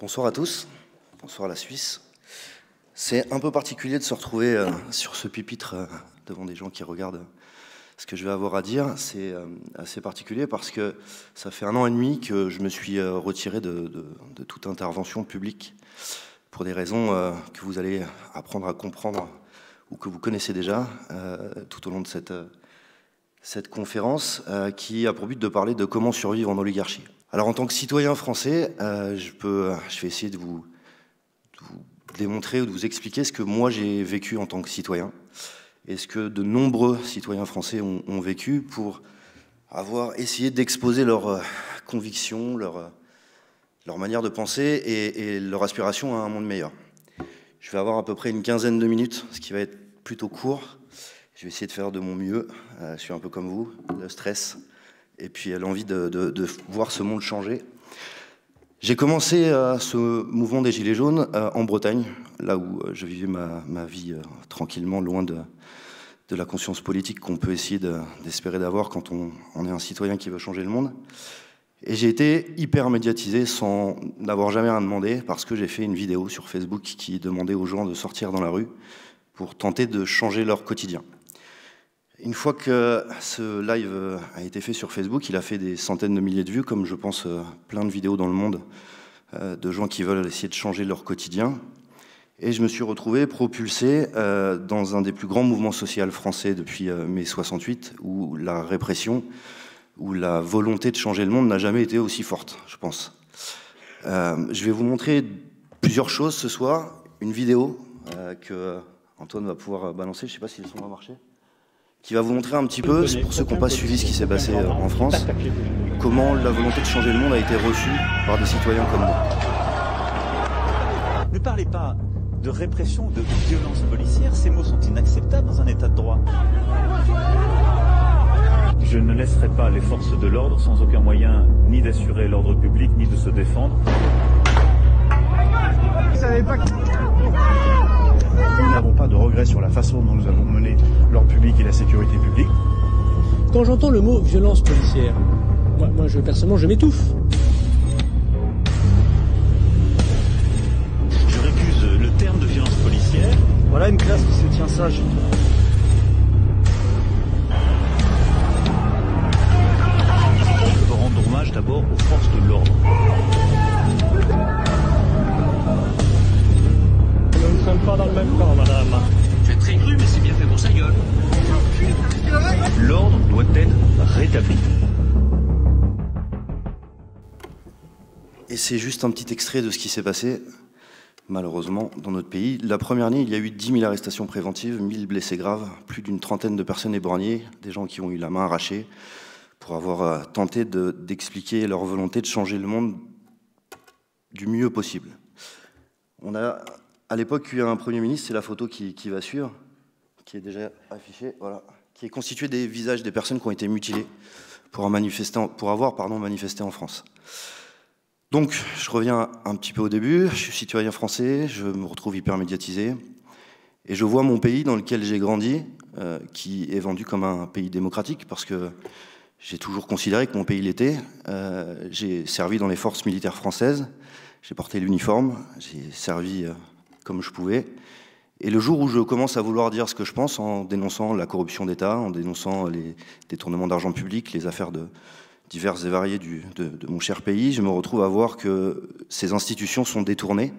Bonsoir à tous, bonsoir à la Suisse. C'est un peu particulier de se retrouver sur ce pupitre devant des gens qui regardent ce que je vais avoir à dire. C'est assez particulier parce que ça fait 1 an et demi que je me suis retiré de toute intervention publique pour des raisons que vous allez apprendre à comprendre ou que vous connaissez déjà tout au long de cette conférence qui a pour but de parler de comment survivre en oligarchie. Alors en tant que citoyen français, je vais essayer de vous démontrer ou de vous expliquer ce que moi j'ai vécu en tant que citoyen et ce que de nombreux citoyens français ont vécu pour avoir essayé d'exposer leurs convictions, leur manière de penser et leur aspiration à un monde meilleur. Je vais avoir à peu près une quinzaine de minutes, ce qui va être plutôt court. Je vais essayer de faire de mon mieux. Je suis un peu comme vous, le stress et puis l'envie de voir ce monde changer. J'ai commencé ce mouvement des Gilets jaunes en Bretagne, là où je vivais ma vie tranquillement, loin de la conscience politique qu'on peut essayer d'espérer d'avoir quand on est un citoyen qui veut changer le monde. Et j'ai été hyper médiatisé sans n'avoir jamais rien demandé, parce que j'ai fait une vidéo sur Facebook qui demandait aux gens de sortir dans la rue pour tenter de changer leur quotidien. Une fois que ce live a été fait sur Facebook, il a fait des centaines de milliers de vues, comme je pense plein de vidéos dans le monde, de gens qui veulent essayer de changer leur quotidien. Et je me suis retrouvé propulsé dans un des plus grands mouvements sociaux français depuis mai 68, où la répression, où la volonté de changer le monde n'a jamais été aussi forte, je pense. Je vais vous montrer plusieurs choses ce soir. Une vidéo que Antoine va pouvoir balancer, je ne sais pas si le son va marcher, qui va vous montrer un petit peu, pour ceux qui n'ont pas suivi ce qui s'est passé en France, comment la volonté de changer le monde a été reçue par des citoyens comme nous. Ne parlez pas de répression, de violence policière, ces mots sont inacceptables dans un état de droit. Je ne laisserai pas les forces de l'ordre sans aucun moyen ni d'assurer l'ordre public, ni de se défendre. Vous savez pas que... Nous n'avons pas de regrets sur la façon dont nous avons mené l'ordre public et la sécurité publique. Quand j'entends le mot violence policière, moi personnellement, je m'étouffe. Je récuse le terme de violence policière. Voilà une classe qui se tient sage. Je veux rendre hommage d'abord aux forces de l'ordre. Nous ne sommes pas dans le même camp, madame. Tu es très cru, mais c'est bien fait pour sa gueule. L'ordre doit être rétabli. Et c'est juste un petit extrait de ce qui s'est passé, malheureusement, dans notre pays. La première année, il y a eu 10 000 arrestations préventives, 1 000 blessés graves, plus d'une trentaine de personnes éborgnées, des gens qui ont eu la main arrachée, pour avoir tenté d'expliquer leur volonté de changer le monde du mieux possible. On a à l'époque eu un Premier ministre, c'est la photo qui va suivre, qui est déjà affichée, voilà, qui est constituée des visages des personnes qui ont été mutilées pour avoir manifesté en France. Donc, je reviens un petit peu au début, je suis citoyen français, je me retrouve hyper médiatisé, et je vois mon pays dans lequel j'ai grandi, qui est vendu comme un pays démocratique, parce que j'ai toujours considéré que mon pays l'était. J'ai servi dans les forces militaires françaises, j'ai porté l'uniforme, j'ai servi comme je pouvais. Et le jour où je commence à vouloir dire ce que je pense, en dénonçant la corruption d'État, en dénonçant les détournements d'argent public, les affaires diverses et variées de mon cher pays, je me retrouve à voir que ces institutions sont détournées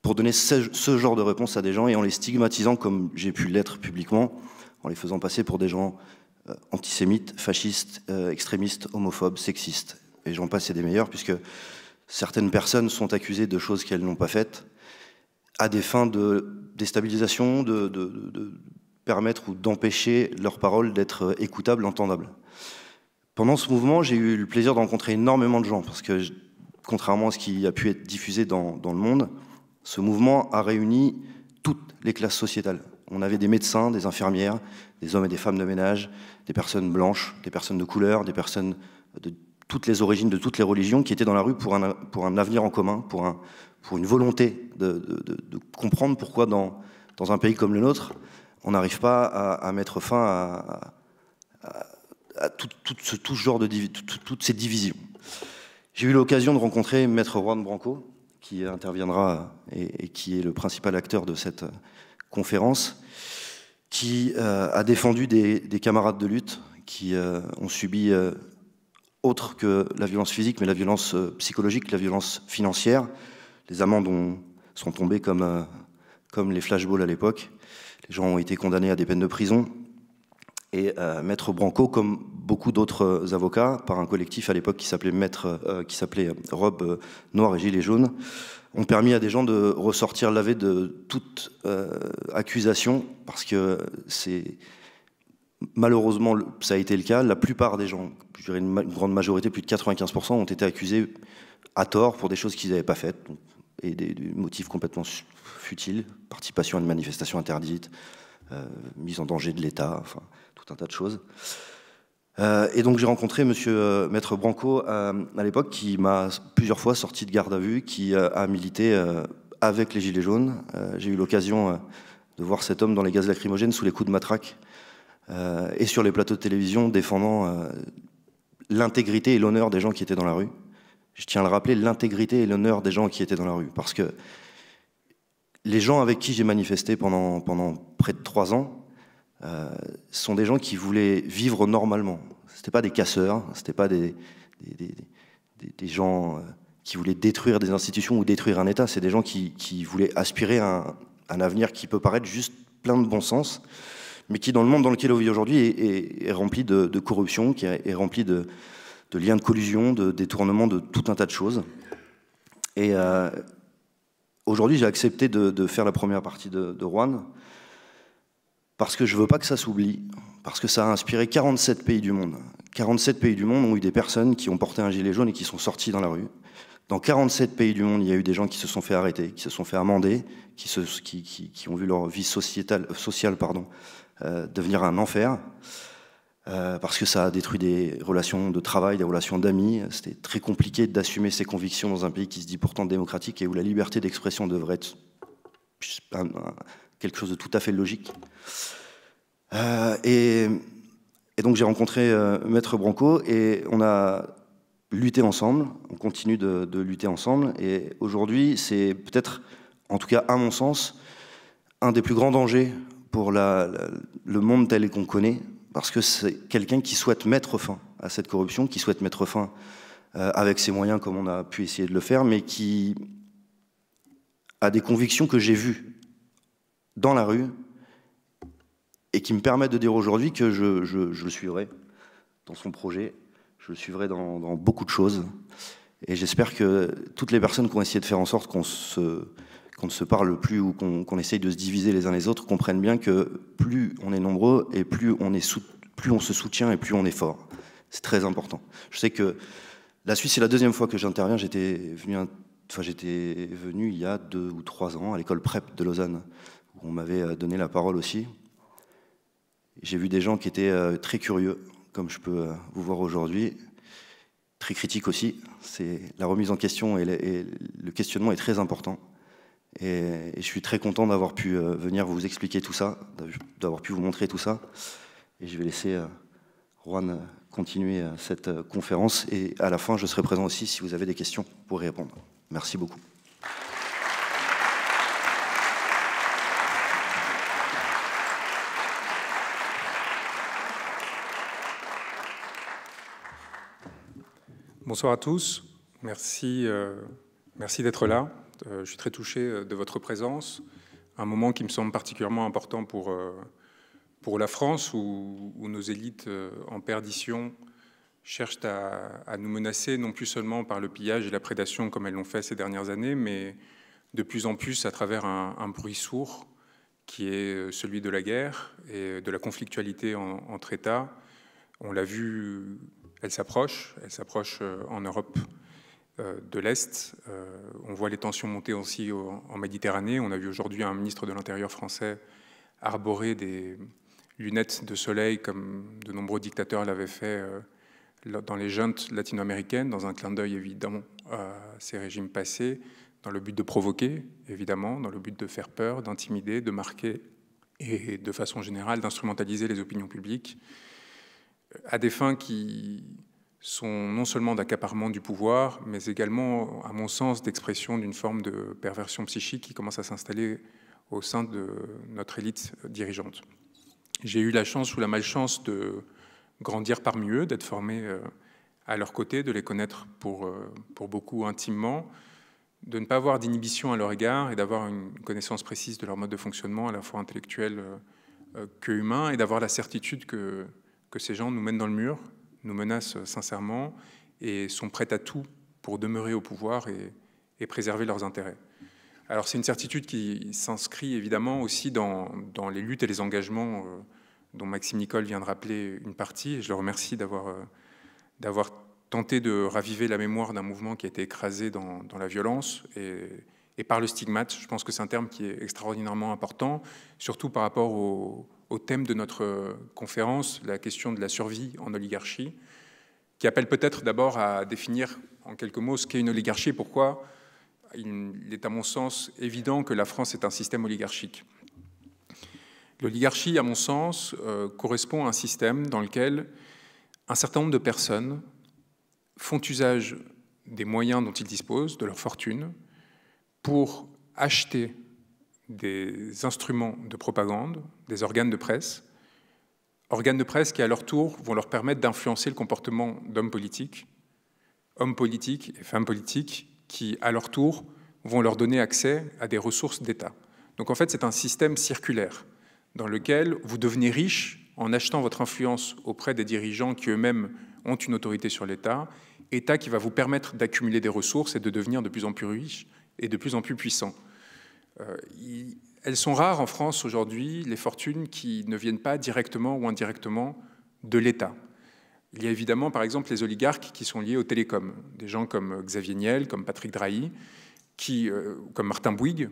pour donner ce genre de réponse à des gens et en les stigmatisant comme j'ai pu l'être publiquement, en les faisant passer pour des gens antisémites, fascistes, extrémistes, homophobes, sexistes. Et j'en passe et des meilleurs, puisque certaines personnes sont accusées de choses qu'elles n'ont pas faites, à des fins de déstabilisation, de permettre ou d'empêcher leurs paroles d'être écoutables, entendables. Pendant ce mouvement, j'ai eu le plaisir de rencontrer énormément de gens, parce que, contrairement à ce qui a pu être diffusé dans le monde, ce mouvement a réuni toutes les classes sociétales. On avait des médecins, des infirmières, des hommes et des femmes de ménage, des personnes blanches, des personnes de couleur, des personnes de toutes les origines, de toutes les religions, qui étaient dans la rue pour un avenir en commun, pour une volonté de comprendre pourquoi dans un pays comme le nôtre, on n'arrive pas à mettre fin à tout ce genre toutes ces divisions. J'ai eu l'occasion de rencontrer Maître Juan Branco, qui interviendra et qui est le principal acteur de cette conférence, qui a défendu des camarades de lutte qui ont subi autre que la violence physique, mais la violence psychologique, la violence financière. Les amendes sont tombées comme les flashballs à l'époque. Les gens ont été condamnés à des peines de prison. Et Maître Branco, comme beaucoup d'autres avocats, par un collectif à l'époque qui s'appelait Robe Noire et Gilets Jaunes, ont permis à des gens de ressortir lavés de toute accusation, parce que malheureusement, ça a été le cas. La plupart des gens, je dirais une grande majorité, plus de 95%, ont été accusés à tort pour des choses qu'ils n'avaient pas faites, et des motifs complètement futiles, participation à une manifestation interdite, mise en danger de l'État, enfin, tout un tas de choses. Et donc j'ai rencontré Maître Branco à l'époque, qui m'a plusieurs fois sorti de garde à vue, qui a milité avec les Gilets jaunes. J'ai eu l'occasion de voir cet homme dans les gaz lacrymogènes sous les coups de matraque et sur les plateaux de télévision défendant l'intégrité et l'honneur des gens qui étaient dans la rue. Je tiens à le rappeler, l'intégrité et l'honneur des gens qui étaient dans la rue, parce que les gens avec qui j'ai manifesté pendant près de 3 ans sont des gens qui voulaient vivre normalement. C'était pas des casseurs, c'était pas des gens qui voulaient détruire des institutions ou détruire un État. C'est des gens qui voulaient aspirer à un avenir qui peut paraître juste plein de bon sens, mais qui, dans le monde dans lequel on vit aujourd'hui, est rempli de corruption, qui est rempli de liens de collusion, de détournement, de tout un tas de choses. Et aujourd'hui, j'ai accepté de faire la première partie de Juan, parce que je ne veux pas que ça s'oublie, parce que ça a inspiré 47 pays du monde. 47 pays du monde ont eu des personnes qui ont porté un gilet jaune et qui sont sortis dans la rue. Dans 47 pays du monde, il y a eu des gens qui se sont fait arrêter, qui se sont fait amender, qui ont vu leur vie sociale devenir un enfer, parce que ça a détruit des relations de travail, des relations d'amis. C'était très compliqué d'assumer ses convictions dans un pays qui se dit pourtant démocratique et où la liberté d'expression devrait être quelque chose de tout à fait logique. Et donc j'ai rencontré Maître Branco et on a lutté ensemble, on continue de lutter ensemble, et aujourd'hui c'est peut-être, en tout cas à mon sens, un des plus grands dangers pour le monde tel qu'on connaît, parce que c'est quelqu'un qui souhaite mettre fin à cette corruption, qui souhaite mettre fin avec ses moyens comme on a pu essayer de le faire, mais qui a des convictions que j'ai vues dans la rue et qui me permettent de dire aujourd'hui que je le suivrai dans son projet, je le suivrai dans beaucoup de choses, et j'espère que toutes les personnes qui ont essayé de faire en sorte qu'on ne se parle plus ou qu'on essaye de se diviser les uns les autres comprennent bien que plus on est nombreux et plus on se soutient et plus on est fort. C'est très important. Je sais que la Suisse, c'est la deuxième fois que j'interviens. J'étais venu il y a 2 ou 3 ans à l'école PrEP de Lausanne, où on m'avait donné la parole aussi. J'ai vu des gens qui étaient très curieux, comme je peux vous voir aujourd'hui, très critiques aussi. La remise en question et le questionnement est très important. Et je suis très content d'avoir pu venir vous expliquer tout ça, d'avoir pu vous montrer tout ça. Et je vais laisser Juan continuer cette conférence. Et à la fin, je serai présent aussi si vous avez des questions pour y répondre. Merci beaucoup. Bonsoir à tous. Merci d'être là. Je suis très touché de votre présence. Un moment qui me semble particulièrement important pour la France, où nos élites en perdition cherchent à nous menacer, non plus seulement par le pillage et la prédation comme elles l'ont fait ces dernières années, mais de plus en plus à travers un bruit sourd qui est celui de la guerre et de la conflictualité entre États. On l'a vu, elle s'approche en Europe de l'Est. On voit les tensions monter aussi en Méditerranée. On a vu aujourd'hui un ministre de l'Intérieur français arborer des lunettes de soleil comme de nombreux dictateurs l'avaient fait dans les juntes latino-américaines, dans un clin d'œil évidemment à ces régimes passés, dans le but de provoquer, évidemment, dans le but de faire peur, d'intimider, de marquer et de façon générale d'instrumentaliser les opinions publiques à des fins qui sont non seulement d'accaparement du pouvoir, mais également, à mon sens, d'expression d'une forme de perversion psychique qui commence à s'installer au sein de notre élite dirigeante. J'ai eu la chance ou la malchance de grandir parmi eux, d'être formé à leur côté, de les connaître pour beaucoup intimement, de ne pas avoir d'inhibition à leur égard et d'avoir une connaissance précise de leur mode de fonctionnement, à la fois intellectuel que humain, et d'avoir la certitude que ces gens nous mènent dans le mur, nous menacent sincèrement et sont prêts à tout pour demeurer au pouvoir et préserver leurs intérêts. Alors c'est une certitude qui s'inscrit évidemment aussi dans les luttes et les engagements dont Maxime Nicole vient de rappeler une partie, et je le remercie d'avoir tenté de raviver la mémoire d'un mouvement qui a été écrasé dans la violence et par le stigmate. Je pense que c'est un terme qui est extraordinairement important, surtout par rapport au thème de notre conférence, la question de la survie en oligarchie, qui appelle peut-être d'abord à définir en quelques mots ce qu'est une oligarchie et pourquoi il est à mon sens évident que la France est un système oligarchique. L'oligarchie, à mon sens, correspond à un système dans lequel un certain nombre de personnes font usage des moyens dont ils disposent, de leur fortune, pour acheter des instruments de propagande, des organes de presse qui, à leur tour, vont leur permettre d'influencer le comportement d'hommes politiques et femmes politiques qui, à leur tour, vont leur donner accès à des ressources d'État. Donc en fait, c'est un système circulaire dans lequel vous devenez riche en achetant votre influence auprès des dirigeants qui eux-mêmes ont une autorité sur l'État, État qui va vous permettre d'accumuler des ressources et de devenir de plus en plus riche et de plus en plus puissant. Elles sont rares en France aujourd'hui, les fortunes qui ne viennent pas directement ou indirectement de l'État. Il y a évidemment, par exemple, les oligarques qui sont liés aux télécoms, des gens comme Xavier Niel, comme Patrick Drahi, comme Martin Bouygues,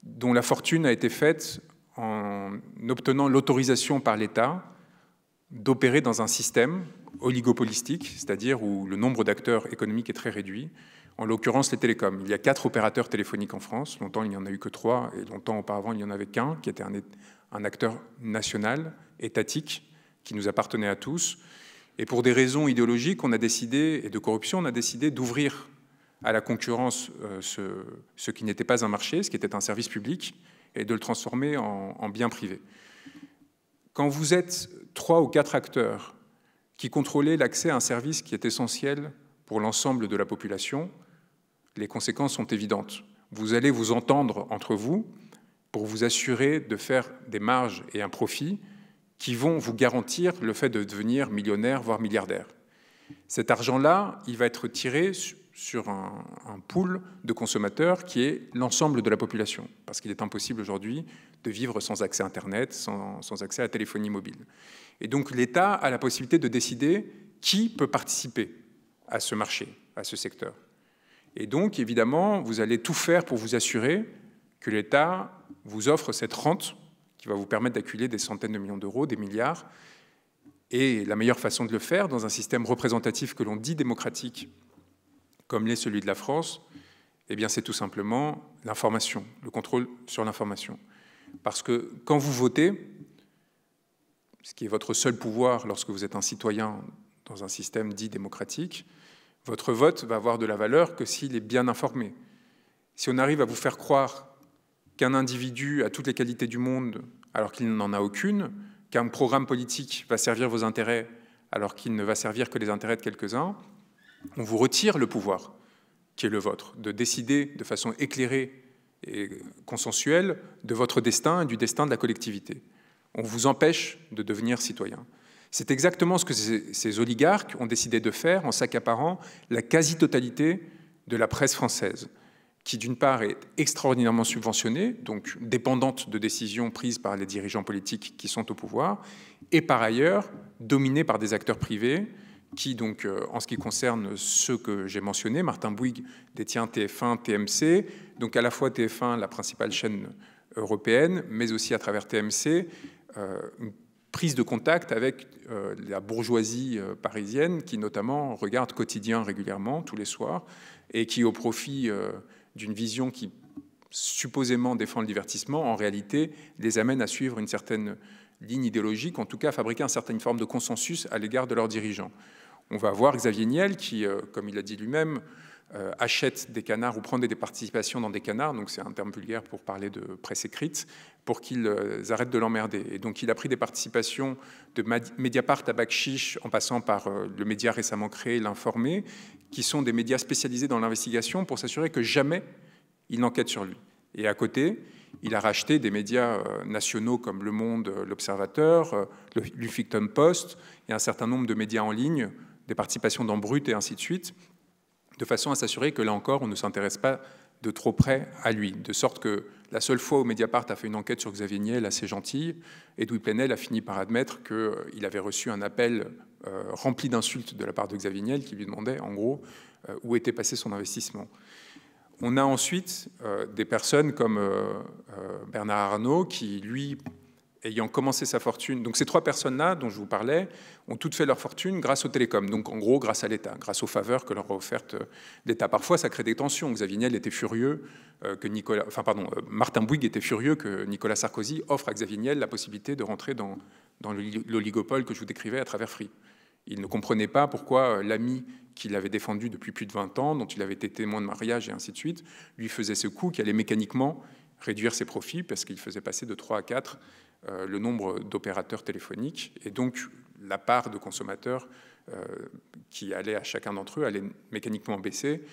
dont la fortune a été faite en obtenant l'autorisation par l'État d'opérer dans un système oligopolistique, c'est-à-dire où le nombre d'acteurs économiques est très réduit, en l'occurrence les télécoms. Il y a 4 opérateurs téléphoniques en France, longtemps il n'y en a eu que 3, et longtemps auparavant il n'y en avait qu'un, qui était un acteur national, étatique, qui nous appartenait à tous. Et pour des raisons idéologiques et de corruption, on a décidé d'ouvrir à la concurrence ce qui n'était pas un marché, ce qui était un service public, et de le transformer en bien privé. Quand vous êtes 3 ou 4 acteurs qui contrôlez l'accès à un service qui est essentiel pour l'ensemble de la population, les conséquences sont évidentes. Vous allez vous entendre entre vous pour vous assurer de faire des marges et un profit qui vont vous garantir le fait de devenir millionnaire, voire milliardaire. Cet argent-là, il va être tiré sur un pool de consommateurs qui est l'ensemble de la population, parce qu'il est impossible aujourd'hui de vivre sans accès à Internet, sans accès à la téléphonie mobile. Et donc l'État a la possibilité de décider qui peut participer à ce marché, à ce secteur. Et donc, évidemment, vous allez tout faire pour vous assurer que l'État vous offre cette rente qui va vous permettre d'accumuler des centaines de millions d'euros, des milliards. Et la meilleure façon de le faire, dans un système représentatif que l'on dit démocratique, comme l'est celui de la France, eh bien, c'est tout simplement l'information, le contrôle sur l'information. Parce que quand vous votez, ce qui est votre seul pouvoir lorsque vous êtes un citoyen dans un système dit démocratique, votre vote va avoir de la valeur que s'il est bien informé. Si on arrive à vous faire croire qu'un individu a toutes les qualités du monde alors qu'il n'en a aucune, qu'un programme politique va servir vos intérêts alors qu'il ne va servir que les intérêts de quelques-uns, on vous retire le pouvoir qui est le vôtre, de décider de façon éclairée et consensuelle de votre destin et du destin de la collectivité. On vous empêche de devenir citoyen. C'est exactement ce que ces oligarques ont décidé de faire en s'accaparant la quasi-totalité de la presse française, qui d'une part est extraordinairement subventionnée, donc dépendante de décisions prises par les dirigeants politiques qui sont au pouvoir, et par ailleurs dominée par des acteurs privés qui, donc, en ce qui concerne ceux que j'ai mentionnés, Martin Bouygues détient TF1, TMC, donc à la fois TF1, la principale chaîne européenne, mais aussi à travers TMC, une prise de contact avec la bourgeoisie parisienne qui notamment regarde Quotidien régulièrement, tous les soirs, et qui, au profit d'une vision qui supposément défend le divertissement, en réalité les amène à suivre une certaine ligne idéologique, en tout cas à fabriquer une certaine forme de consensus à l'égard de leurs dirigeants. On va avoir Xavier Niel qui, comme il a dit lui-même, achète des canards ou prend des participations dans des canards, donc c'est un terme vulgaire pour parler de presse écrite, pour qu'ils arrêtent de l'emmerder. Et donc il a pris des participations de Mediapart à Bakchiche, en passant par le média récemment créé, l'Informé, qui sont des médias spécialisés dans l'investigation pour s'assurer que jamais il n'enquête sur lui. Et à côté, il a racheté des médias nationaux comme Le Monde, L'Observateur, le Huffington Post, et un certain nombre de médias en ligne, des participations dans Brut et ainsi de suite, de façon à s'assurer que, là encore, on ne s'intéresse pas de trop près à lui. De sorte que la seule fois où Mediapart a fait une enquête sur Xavier Niel assez gentille, Edoui Plenel a fini par admettre qu'il avait reçu un appel rempli d'insultes de la part de Xavier Niel qui lui demandait, en gros, où était passé son investissement. On a ensuite des personnes comme Bernard Arnault qui, lui, ayant commencé sa fortune... Donc ces trois personnes-là dont je vous parlais ont toutes fait leur fortune grâce aux télécoms, donc en gros grâce à l'État, grâce aux faveurs que leur a offertes l'État. Parfois, ça crée des tensions. Xavier Niel était furieux Martin Bouygues était furieux que Nicolas Sarkozy offre à Xavier Niel la possibilité de rentrer dans l'oligopole que je vous décrivais à travers Free. Il ne comprenait pas pourquoi l'ami qu'il avait défendu depuis plus de 20 ans, dont il avait été témoin de mariage et ainsi de suite, lui faisait ce coup qui allait mécaniquement réduire ses profits parce qu'il faisait passer de 3 à 4 le nombre d'opérateurs téléphoniques. Et donc, la part de consommateurs qui allait à chacun d'entre eux allait mécaniquement baisser.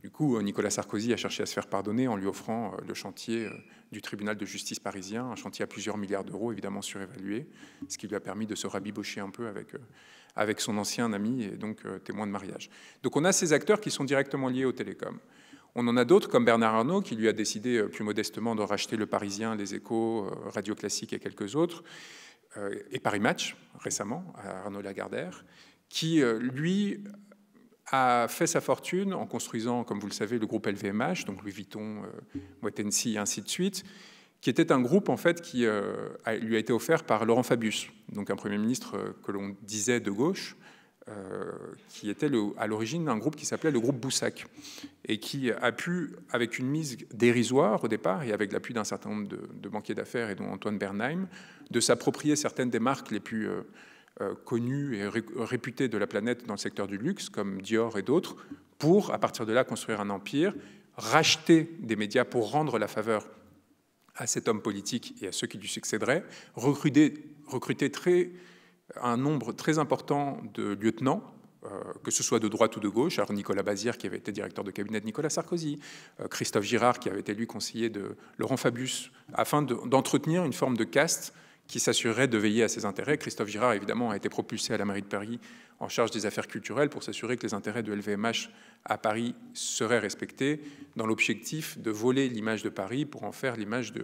Du coup, Nicolas Sarkozy a cherché à se faire pardonner en lui offrant le chantier du tribunal de justice parisien, un chantier à plusieurs milliards d'euros, évidemment surévalué, ce qui lui a permis de se rabibocher un peu avec son ancien ami et donc témoin de mariage. Donc on a ces acteurs qui sont directement liés aux télécoms. On en a d'autres comme Bernard Arnault qui lui a décidé plus modestement de racheter Le Parisien, Les Échos, Radio Classique et quelques autres, et Paris Match récemment, à Arnaud Lagardère, qui lui a fait sa fortune en construisant, comme vous le savez, le groupe LVMH, donc Louis Vuitton, Moët Hennessy et ainsi de suite, qui était un groupe en fait qui lui a été offert par Laurent Fabius, donc un Premier ministre que l'on disait de gauche, qui était à l'origine d'un groupe qui s'appelait le groupe Boussac, et qui a pu, avec une mise dérisoire au départ, et avec l'appui d'un certain nombre de banquiers d'affaires, et dont Antoine Bernheim, de s'approprier certaines des marques les plus connues et réputées de la planète dans le secteur du luxe, comme Dior et d'autres, pour, à partir de là, construire un empire, racheter des médias pour rendre la faveur à cet homme politique et à ceux qui lui succéderaient, recruter un nombre très important de lieutenants, que ce soit de droite ou de gauche. Alors Nicolas Bazire, qui avait été directeur de cabinet de Nicolas Sarkozy, Christophe Girard, qui avait été lui conseiller de Laurent Fabius, afin d'entretenir une forme de caste qui s'assurerait de veiller à ses intérêts. Christophe Girard, évidemment, a été propulsé à la mairie de Paris en charge des affaires culturelles pour s'assurer que les intérêts de LVMH à Paris seraient respectés, dans l'objectif de voler l'image de Paris pour en faire l'image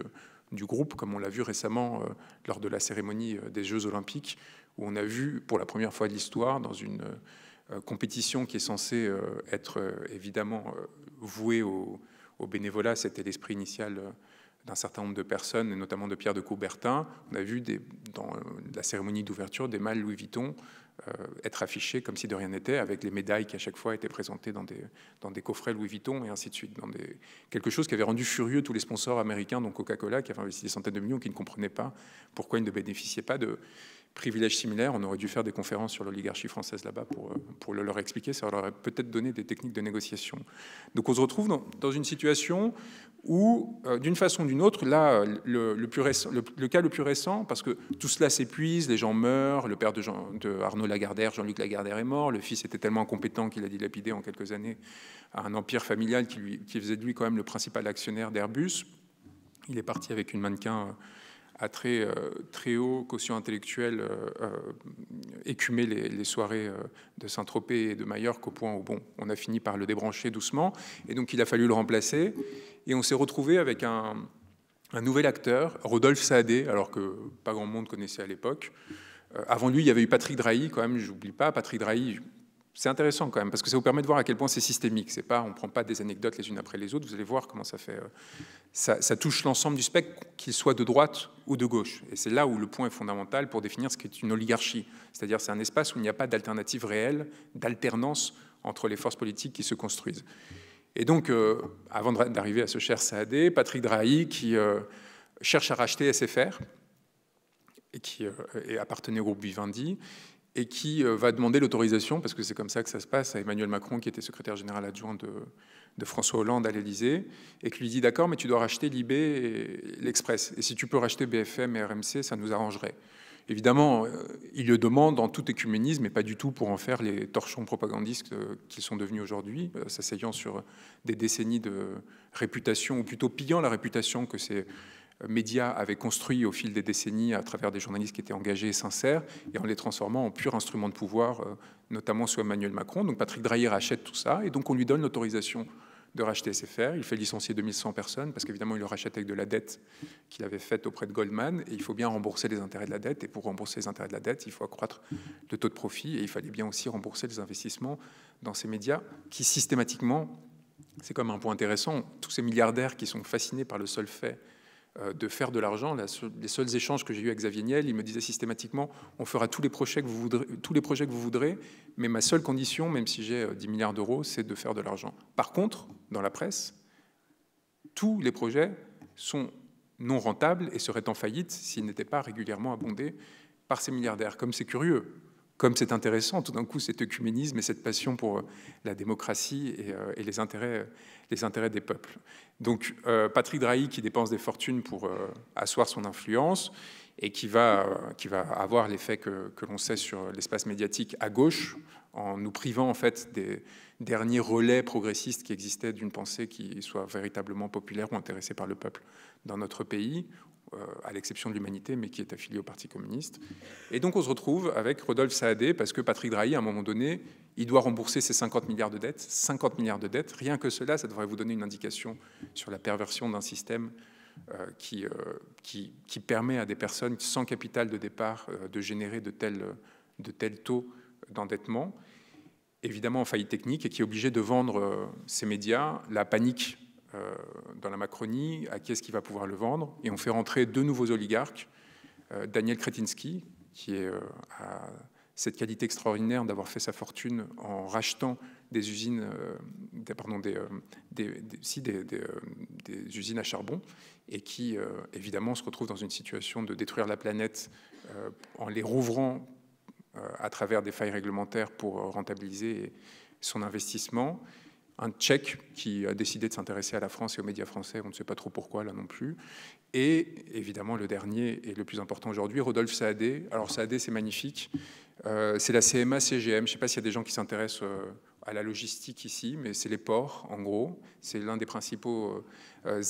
du groupe, comme on l'a vu récemment lors de la cérémonie des Jeux Olympiques, où on a vu pour la première fois de l'histoire, dans une compétition qui est censée être évidemment vouée au bénévolat, c'était l'esprit initial d'un certain nombre de personnes, et notamment de Pierre de Coubertin. On a vu dans la cérémonie d'ouverture des malles Louis Vuitton être affichés comme si de rien n'était, avec les médailles qui à chaque fois étaient présentées dans des coffrets Louis Vuitton et ainsi de suite. Quelque chose qui avait rendu furieux tous les sponsors américains, dont Coca-Cola, qui avait investi des centaines de millions, qui ne comprenaient pas pourquoi ils ne bénéficiaient pas de privilèges similaires. On aurait dû faire des conférences sur l'oligarchie française là-bas pour leur expliquer. Ça leur aurait peut-être donné des techniques de négociation. Donc on se retrouve dans une situation où, d'une façon ou d'une autre, là, le cas le plus récent, parce que tout cela s'épuise, les gens meurent, le père de Arnaud Lagardère, Jean-Luc Lagardère, est mort, le fils était tellement incompétent qu'il a dilapidé en quelques années à un empire familial qui faisait de lui quand même le principal actionnaire d'Airbus. Il est parti avec une mannequin à très haut quotient intellectuel, écumer les soirées de Saint-Tropez et de Majorque, au point où on a fini par le débrancher doucement. Et donc il a fallu le remplacer. Et on s'est retrouvé avec un nouvel acteur, Rodolphe Saadé, alors que pas grand monde connaissait à l'époque. Avant lui, il y avait eu Patrick Drahi, quand même, j'oublie pas. Patrick Drahi, c'est intéressant quand même, parce que ça vous permet de voir à quel point c'est systémique. C'est pas, on ne prend pas des anecdotes les unes après les autres. Vous allez voir comment ça fait. Ça touche l'ensemble du spectre, qu'il soit de droite ou de gauche. Et c'est là où le point est fondamental pour définir ce qu'est une oligarchie. C'est-à-dire c'est un espace où il n'y a pas d'alternative réelle, d'alternance entre les forces politiques qui se construisent. Et donc, avant d'arriver à ce cher Saadé, Patrick Drahi, qui cherche à racheter SFR, et qui appartenait au groupe Vivendi, et qui va demander l'autorisation, parce que c'est comme ça que ça se passe, à Emmanuel Macron, qui était secrétaire général adjoint de François Hollande à l'Élysée, et qui lui dit « D'accord, mais tu dois racheter l'IB et l'Express. Et si tu peux racheter BFM et RMC, ça nous arrangerait. » Évidemment, il le demande en tout écuménisme, mais pas du tout pour en faire les torchons propagandistes qu'ils sont devenus aujourd'hui, s'asseyant sur des décennies de réputation, ou plutôt pillant la réputation que ces médias avaient construit au fil des décennies à travers des journalistes qui étaient engagés et sincères, et en les transformant en pur instrument de pouvoir, notamment sous Emmanuel Macron. Donc Patrick Drahi rachète tout ça, et donc on lui donne l'autorisation de racheter SFR. Il fait licencier 2100 personnes, parce qu'évidemment, il le rachète avec de la dette qu'il avait faite auprès de Goldman, et il faut bien rembourser les intérêts de la dette, et pour rembourser les intérêts de la dette, il faut accroître le taux de profit, et il fallait bien aussi rembourser les investissements dans ces médias qui, systématiquement, c'est comme un point intéressant, tous ces milliardaires qui sont fascinés par le seul fait de faire de l'argent. Les seuls échanges que j'ai eus avec Xavier Niel, il me disait systématiquement « on fera tous les projets que vous voudrez, mais ma seule condition, même si j'ai 10 milliards d'euros, c'est de faire de l'argent. » Par contre, dans la presse, tous les projets sont non rentables et seraient en faillite s'ils n'étaient pas régulièrement abondés par ces milliardaires. Comme c'est curieux, comme c'est intéressant, tout d'un coup, cet œcuménisme et cette passion pour la démocratie et les intérêts des peuples. Donc, Patrick Drahi, qui dépense des fortunes pour asseoir son influence et qui va avoir l'effet que l'on sait sur l'espace médiatique à gauche, en nous privant en fait des derniers relais progressistes qui existaient d'une pensée qui soit véritablement populaire ou intéressée par le peuple dans notre pays, à l'exception de l'Humanité, mais qui est affilié au Parti communiste. Et donc on se retrouve avec Rodolphe Saadé, parce que Patrick Drahi, à un moment donné, il doit rembourser ses 50 milliards de dettes. 50 milliards de dettes, rien que cela, ça devrait vous donner une indication sur la perversion d'un système qui permet à des personnes sans capital de départ de générer de tels taux d'endettement, évidemment en faillite technique, et qui est obligé de vendre ses médias. La panique dans la Macronie, à qui est-ce qui va pouvoir le vendre? Et on fait rentrer deux nouveaux oligarques, Daniel Kretinsky, qui a cette qualité extraordinaire d'avoir fait sa fortune en rachetant des usines, des usines à charbon, et qui évidemment se retrouve dans une situation de détruire la planète en les rouvrant à travers des failles réglementaires pour rentabiliser son investissement. Un Tchèque qui a décidé de s'intéresser à la France et aux médias français, on ne sait pas trop pourquoi là non plus. Et évidemment le dernier et le plus important aujourd'hui, Rodolphe Saadé. Alors Saadé, c'est magnifique. C'est la CMA-CGM. Je ne sais pas s'il y a des gens qui s'intéressent à la logistique ici, mais c'est les ports, en gros. C'est l'un des principaux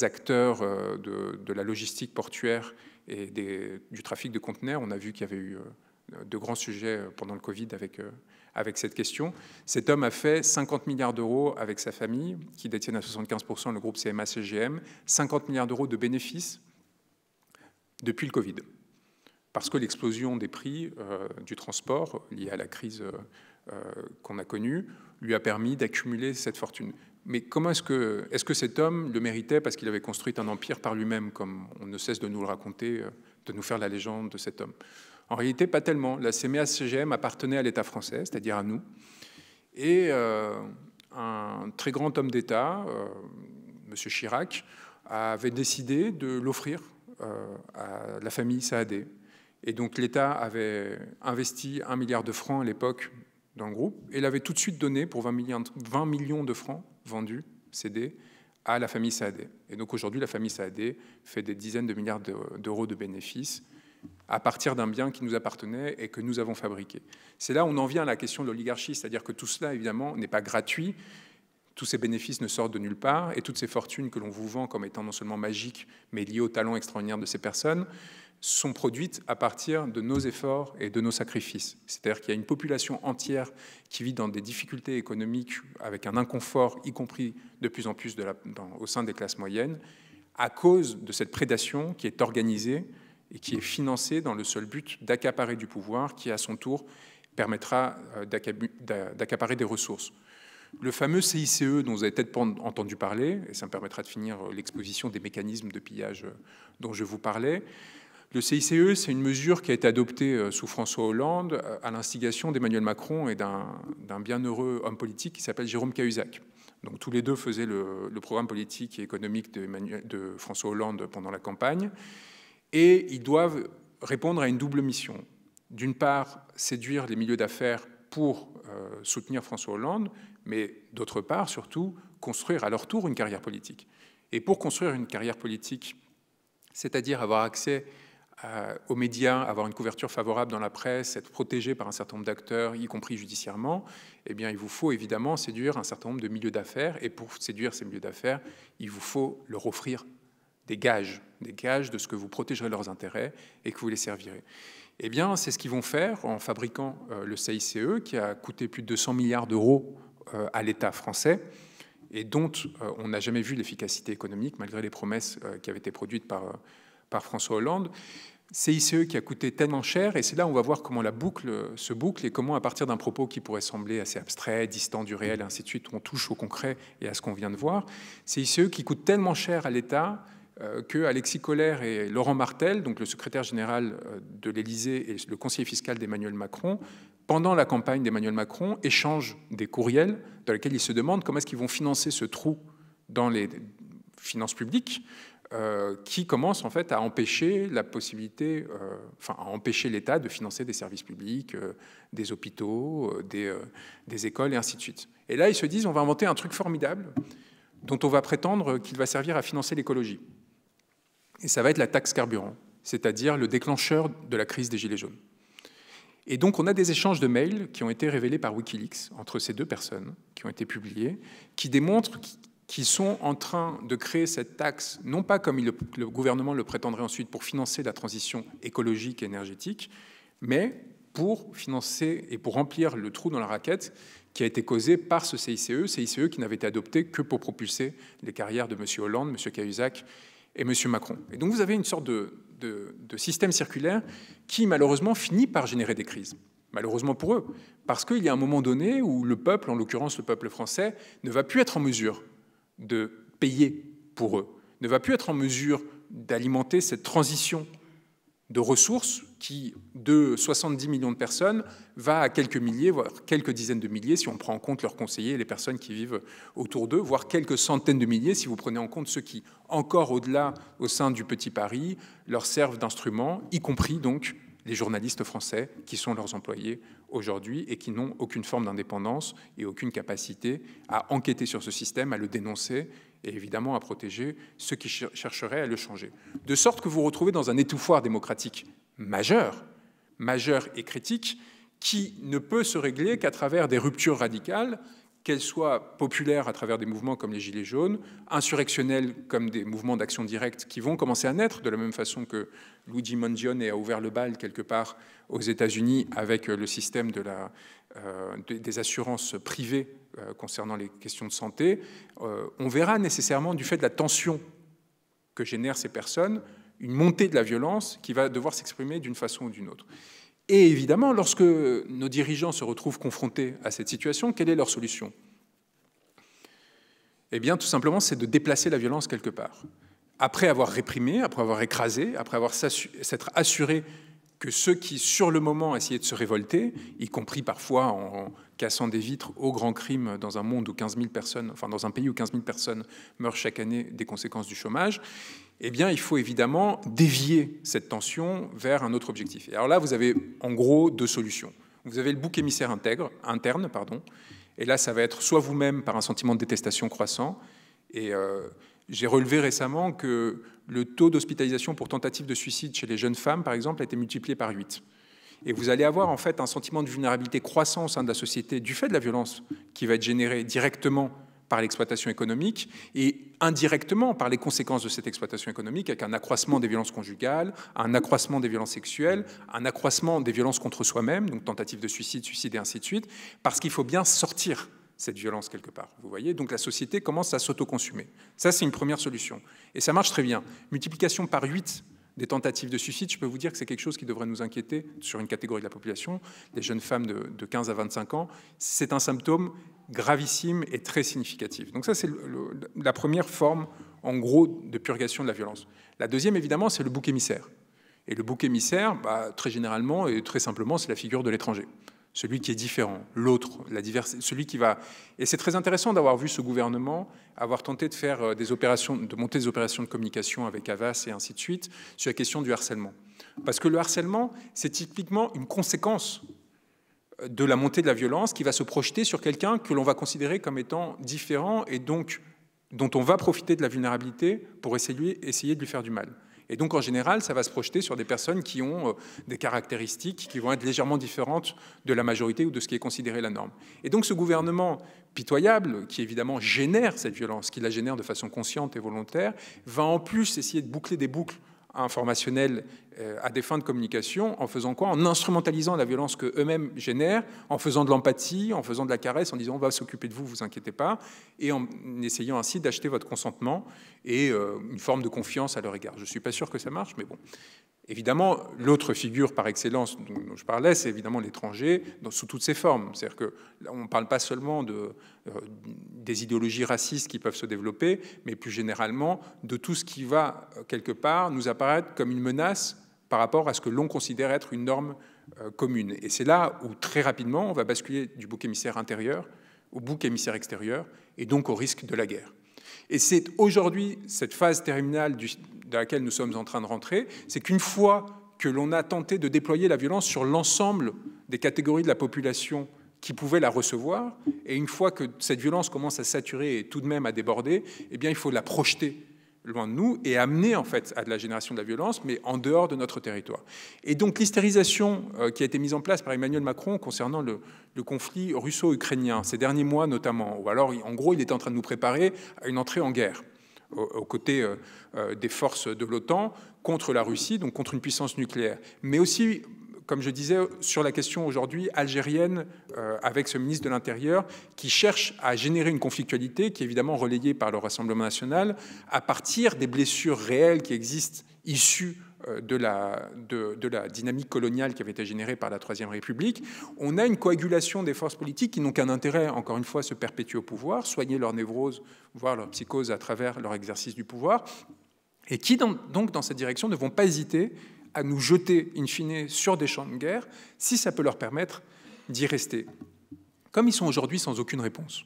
acteurs de la logistique portuaire et du trafic de conteneurs. On a vu qu'il y avait eu de grands sujets pendant le Covid avec cette question. Cet homme a fait 50 milliards d'euros avec sa famille, qui détiennent à 75% le groupe CMA-CGM, 50 milliards d'euros de bénéfices depuis le Covid. Parce que l'explosion des prix du transport, liée à la crise qu'on a connue, lui a permis d'accumuler cette fortune. Mais comment est-ce que cet homme le méritait parce qu'il avait construit un empire par lui-même, comme on ne cesse de nous le raconter, de nous faire la légende de cet homme? En réalité, pas tellement. La CMA-CGM appartenait à l'État français, c'est-à-dire à nous. Et un très grand homme d'État, M. Chirac, avait décidé de l'offrir à la famille Saadé. Et donc l'État avait investi 1 milliard de francs à l'époque dans le groupe et l'avait tout de suite donné pour 20 millions de francs vendus, cédés, à la famille Saadé. Et donc aujourd'hui, la famille Saadé fait des dizaines de milliards d'euros de bénéfices à partir d'un bien qui nous appartenait et que nous avons fabriqué. C'est là où on en vient à la question de l'oligarchie, c'est-à-dire que tout cela, évidemment, n'est pas gratuit. Tous ces bénéfices ne sortent de nulle part, et toutes ces fortunes que l'on vous vend comme étant non seulement magiques, mais liées au talent extraordinaire de ces personnes, sont produites à partir de nos efforts et de nos sacrifices. C'est-à-dire qu'il y a une population entière qui vit dans des difficultés économiques, avec un inconfort, y compris de plus en plus au sein des classes moyennes, à cause de cette prédation qui est organisée et qui est financée dans le seul but d'accaparer du pouvoir, qui à son tour permettra d'accaparer des ressources. Le fameux CICE dont vous avez peut-être entendu parler, et ça me permettra de finir l'exposition des mécanismes de pillage dont je vous parlais. Le CICE, c'est une mesure qui a été adoptée sous François Hollande à l'instigation d'Emmanuel Macron et d'un bienheureux homme politique qui s'appelle Jérôme Cahuzac. Donc tous les deux faisaient le programme politique et économique de François Hollande pendant la campagne. Et ils doivent répondre à une double mission. d'une part, séduire les milieux d'affaires pour soutenir François Hollande, mais d'autre part, surtout, construire à leur tour une carrière politique. Et pour construire une carrière politique, c'est-à-dire avoir accès aux médias, avoir une couverture favorable dans la presse, être protégé par un certain nombre d'acteurs, y compris judiciairement, eh bien, il vous faut évidemment séduire un certain nombre de milieux d'affaires. Et pour séduire ces milieux d'affaires, il vous faut leur offrir des gages de ce que vous protégerez leurs intérêts et que vous les servirez. Eh bien, c'est ce qu'ils vont faire en fabriquant le CICE, qui a coûté plus de 200 milliards d'euros à l'État français et dont on n'a jamais vu l'efficacité économique, malgré les promesses qui avaient été produites par François Hollande. CICE qui a coûté tellement cher, et c'est là où on va voir comment la boucle se boucle et comment, à partir d'un propos qui pourrait sembler assez abstrait, distant du réel, et ainsi de suite, on touche au concret et à ce qu'on vient de voir. CICE qui coûte tellement cher à l'État que Alexis Kohler et Laurent Martel, donc le secrétaire général de l'Élysée et le conseiller fiscal d'Emmanuel Macron, pendant la campagne d'Emmanuel Macron, échangent des courriels dans lesquels ils se demandent comment est-ce qu'ils vont financer ce trou dans les finances publiques, qui commence en fait à empêcher la possibilité, à empêcher l'État de financer des services publics, des hôpitaux, des écoles et ainsi de suite. Et là, ils se disent, on va inventer un truc formidable dont on va prétendre qu'il va servir à financer l'écologie. Et ça va être la taxe carburant, c'est-à-dire le déclencheur de la crise des Gilets jaunes. Et donc, on a des échanges de mails qui ont été révélés par Wikileaks entre ces deux personnes, qui ont été publiés, qui démontrent qu'ils sont en train de créer cette taxe, non pas comme le gouvernement le prétendrait ensuite pour financer la transition écologique et énergétique, mais pour financer et pour remplir le trou dans la raquette qui a été causé par ce CICE qui n'avait été adopté que pour propulser les carrières de M. Hollande, M. Cahuzac et M. Macron. Et donc vous avez une sorte de système circulaire qui malheureusement finit par générer des crises. Malheureusement pour eux, parce qu'il y a un moment donné où le peuple, en l'occurrence le peuple français, ne va plus être en mesure de payer pour eux, ne va plus être en mesure d'alimenter cette transition de ressources qui, de 70 millions de personnes, va à quelques milliers, voire quelques dizaines de milliers, si on prend en compte leurs conseillers et les personnes qui vivent autour d'eux, voire quelques centaines de milliers, si vous prenez en compte ceux qui, encore au-delà, au sein du Petit Paris, leur servent d'instruments, y compris donc les journalistes français qui sont leurs employés aujourd'hui et qui n'ont aucune forme d'indépendance et aucune capacité à enquêter sur ce système, à le dénoncer et évidemment à protéger ceux qui chercheraient à le changer. De sorte que vous vous retrouvez dans un étouffoir démocratique majeur et critique, qui ne peut se régler qu'à travers des ruptures radicales, qu'elles soient populaires à travers des mouvements comme les Gilets jaunes, insurrectionnels comme des mouvements d'action directe qui vont commencer à naître de la même façon que Luigi Mangione a ouvert le bal quelque part aux États-Unis avec le système des assurances privées concernant les questions de santé. On verra nécessairement, du fait de la tension que génèrent ces personnes, une montée de la violence qui va devoir s'exprimer d'une façon ou d'une autre. Et évidemment, lorsque nos dirigeants se retrouvent confrontés à cette situation, quelle est leur solution? Eh bien, tout simplement, c'est de déplacer la violence quelque part. Après avoir réprimé, après avoir écrasé, après avoir s'être assuré que ceux qui, sur le moment, essayaient de se révolter, y compris parfois en cassant des vitres au grand crime dans un monde où 15 000 personnes, enfin dans un pays où 15 000 personnes meurent chaque année des conséquences du chômage, eh bien, il faut évidemment dévier cette tension vers un autre objectif. Et alors là, vous avez en gros deux solutions. Vous avez le bouc émissaire interne, et là, ça va être soit vous-même par un sentiment de détestation croissant, et j'ai relevé récemment que le taux d'hospitalisation pour tentative de suicide chez les jeunes femmes, par exemple, a été multiplié par 8. Et vous allez avoir en fait un sentiment de vulnérabilité croissant au sein de la société du fait de la violence qui va être générée directement par l'exploitation économique et indirectement par les conséquences de cette exploitation économique, avec un accroissement des violences conjugales, un accroissement des violences sexuelles, un accroissement des violences contre soi-même, donc tentative de suicide, suicide et ainsi de suite, parce qu'il faut bien sortir cette violence quelque part. Vous voyez, donc la société commence à s'autoconsumer. Ça, c'est une première solution. Et ça marche très bien. Multiplication par 8 des tentatives de suicide, je peux vous dire que c'est quelque chose qui devrait nous inquiéter sur une catégorie de la population, les jeunes femmes de 15 à 25 ans. C'est un symptôme gravissime et très significatif. Donc ça, c'est la première forme, en gros, de purgation de la violence. La deuxième, évidemment, c'est le bouc émissaire. Et le bouc émissaire, très généralement et très simplement, c'est la figure de l'étranger. Celui qui est différent, l'autre, celui qui va... Et c'est très intéressant d'avoir vu ce gouvernement avoir tenté de faire de monter des opérations de communication avec Havas et ainsi de suite sur la question du harcèlement. Parce que le harcèlement, c'est typiquement une conséquence de la montée de la violence qui va se projeter sur quelqu'un que l'on va considérer comme étant différent et donc dont on va profiter de la vulnérabilité pour essayer de lui faire du mal. Et donc, en général, ça va se projeter sur des personnes qui ont des caractéristiques qui vont être légèrement différentes de la majorité ou de ce qui est considéré la norme. Et donc, ce gouvernement pitoyable, qui évidemment génère cette violence, qui la génère de façon consciente et volontaire, va en plus essayer de boucler des boucles informationnelles à des fins de communication, en faisant quoi? En instrumentalisant la violence qu'eux-mêmes génèrent, en faisant de l'empathie, en faisant de la caresse, en disant « on va s'occuper de vous, vous inquiétez pas », et en essayant ainsi d'acheter votre consentement et une forme de confiance à leur égard. Je ne suis pas sûr que ça marche, mais bon. Évidemment, l'autre figure par excellence dont je parlais, c'est évidemment l'étranger, sous toutes ses formes. C'est-à-dire qu'on ne parle pas seulement des idéologies racistes qui peuvent se développer, mais plus généralement de tout ce qui va, quelque part, nous apparaître comme une menace par rapport à ce que l'on considère être une norme commune. Et c'est là où, très rapidement, on va basculer du bouc émissaire intérieur au bouc émissaire extérieur, et donc au risque de la guerre. Et c'est aujourd'hui cette phase terminale dans laquelle nous sommes en train de rentrer, c'est qu'une fois que l'on a tenté de déployer la violence sur l'ensemble des catégories de la population qui pouvaient la recevoir, et une fois que cette violence commence à saturer et tout de même à déborder, eh bien, il faut la projeter loin de nous et amener en fait à de la génération de la violence, mais en dehors de notre territoire. Et donc l'hystérisation qui a été mise en place par Emmanuel Macron concernant le conflit russo-ukrainien, ces derniers mois notamment, ou alors en gros il était en train de nous préparer à une entrée en guerre aux côtés des forces de l'OTAN contre la Russie, donc contre une puissance nucléaire, mais aussi, comme je disais, sur la question aujourd'hui algérienne avec ce ministre de l'Intérieur qui cherche à générer une conflictualité qui est évidemment relayée par le Rassemblement national à partir des blessures réelles qui existent issues de la dynamique coloniale qui avait été générée par la Troisième République. On a une coagulation des forces politiques qui n'ont qu'un intérêt, encore une fois, se perpétuer au pouvoir, soigner leur névrose, voire leur psychose à travers leur exercice du pouvoir, et qui, donc, dans cette direction, ne vont pas hésiter à nous jeter, in fine, sur des champs de guerre, si ça peut leur permettre d'y rester. Comme ils sont aujourd'hui sans aucune réponse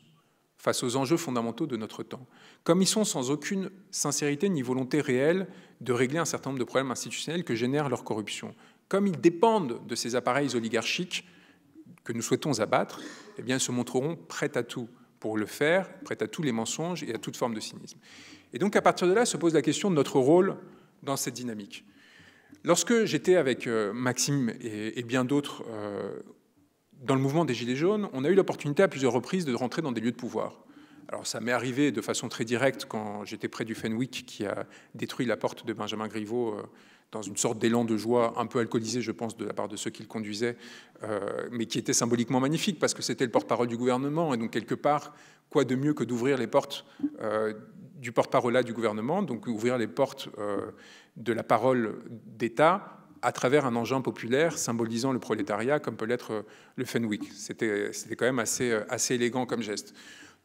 face aux enjeux fondamentaux de notre temps, comme ils sont sans aucune sincérité ni volonté réelle de régler un certain nombre de problèmes institutionnels que génère leur corruption, comme ils dépendent de ces appareils oligarchiques que nous souhaitons abattre, eh bien, ils se montreront prêts à tout pour le faire, prêts à tous les mensonges et à toute forme de cynisme. Et donc, à partir de là, se pose la question de notre rôle dans cette dynamique. Lorsque j'étais avec Maxime et bien d'autres dans le mouvement des Gilets jaunes, on a eu l'opportunité à plusieurs reprises de rentrer dans des lieux de pouvoir. Alors ça m'est arrivé de façon très directe quand j'étais près du Fenwick qui a détruit la porte de Benjamin Griveaux dans une sorte d'élan de joie un peu alcoolisé, je pense, de la part de ceux qui le conduisaient, mais qui était symboliquement magnifique parce que c'était le porte-parole du gouvernement. Et donc quelque part, quoi de mieux que d'ouvrir les portes du porte-parole du gouvernement, donc ouvrir les portes de la parole d'État à travers un engin populaire symbolisant le prolétariat, comme peut l'être le Fenwick. C'était quand même assez élégant comme geste.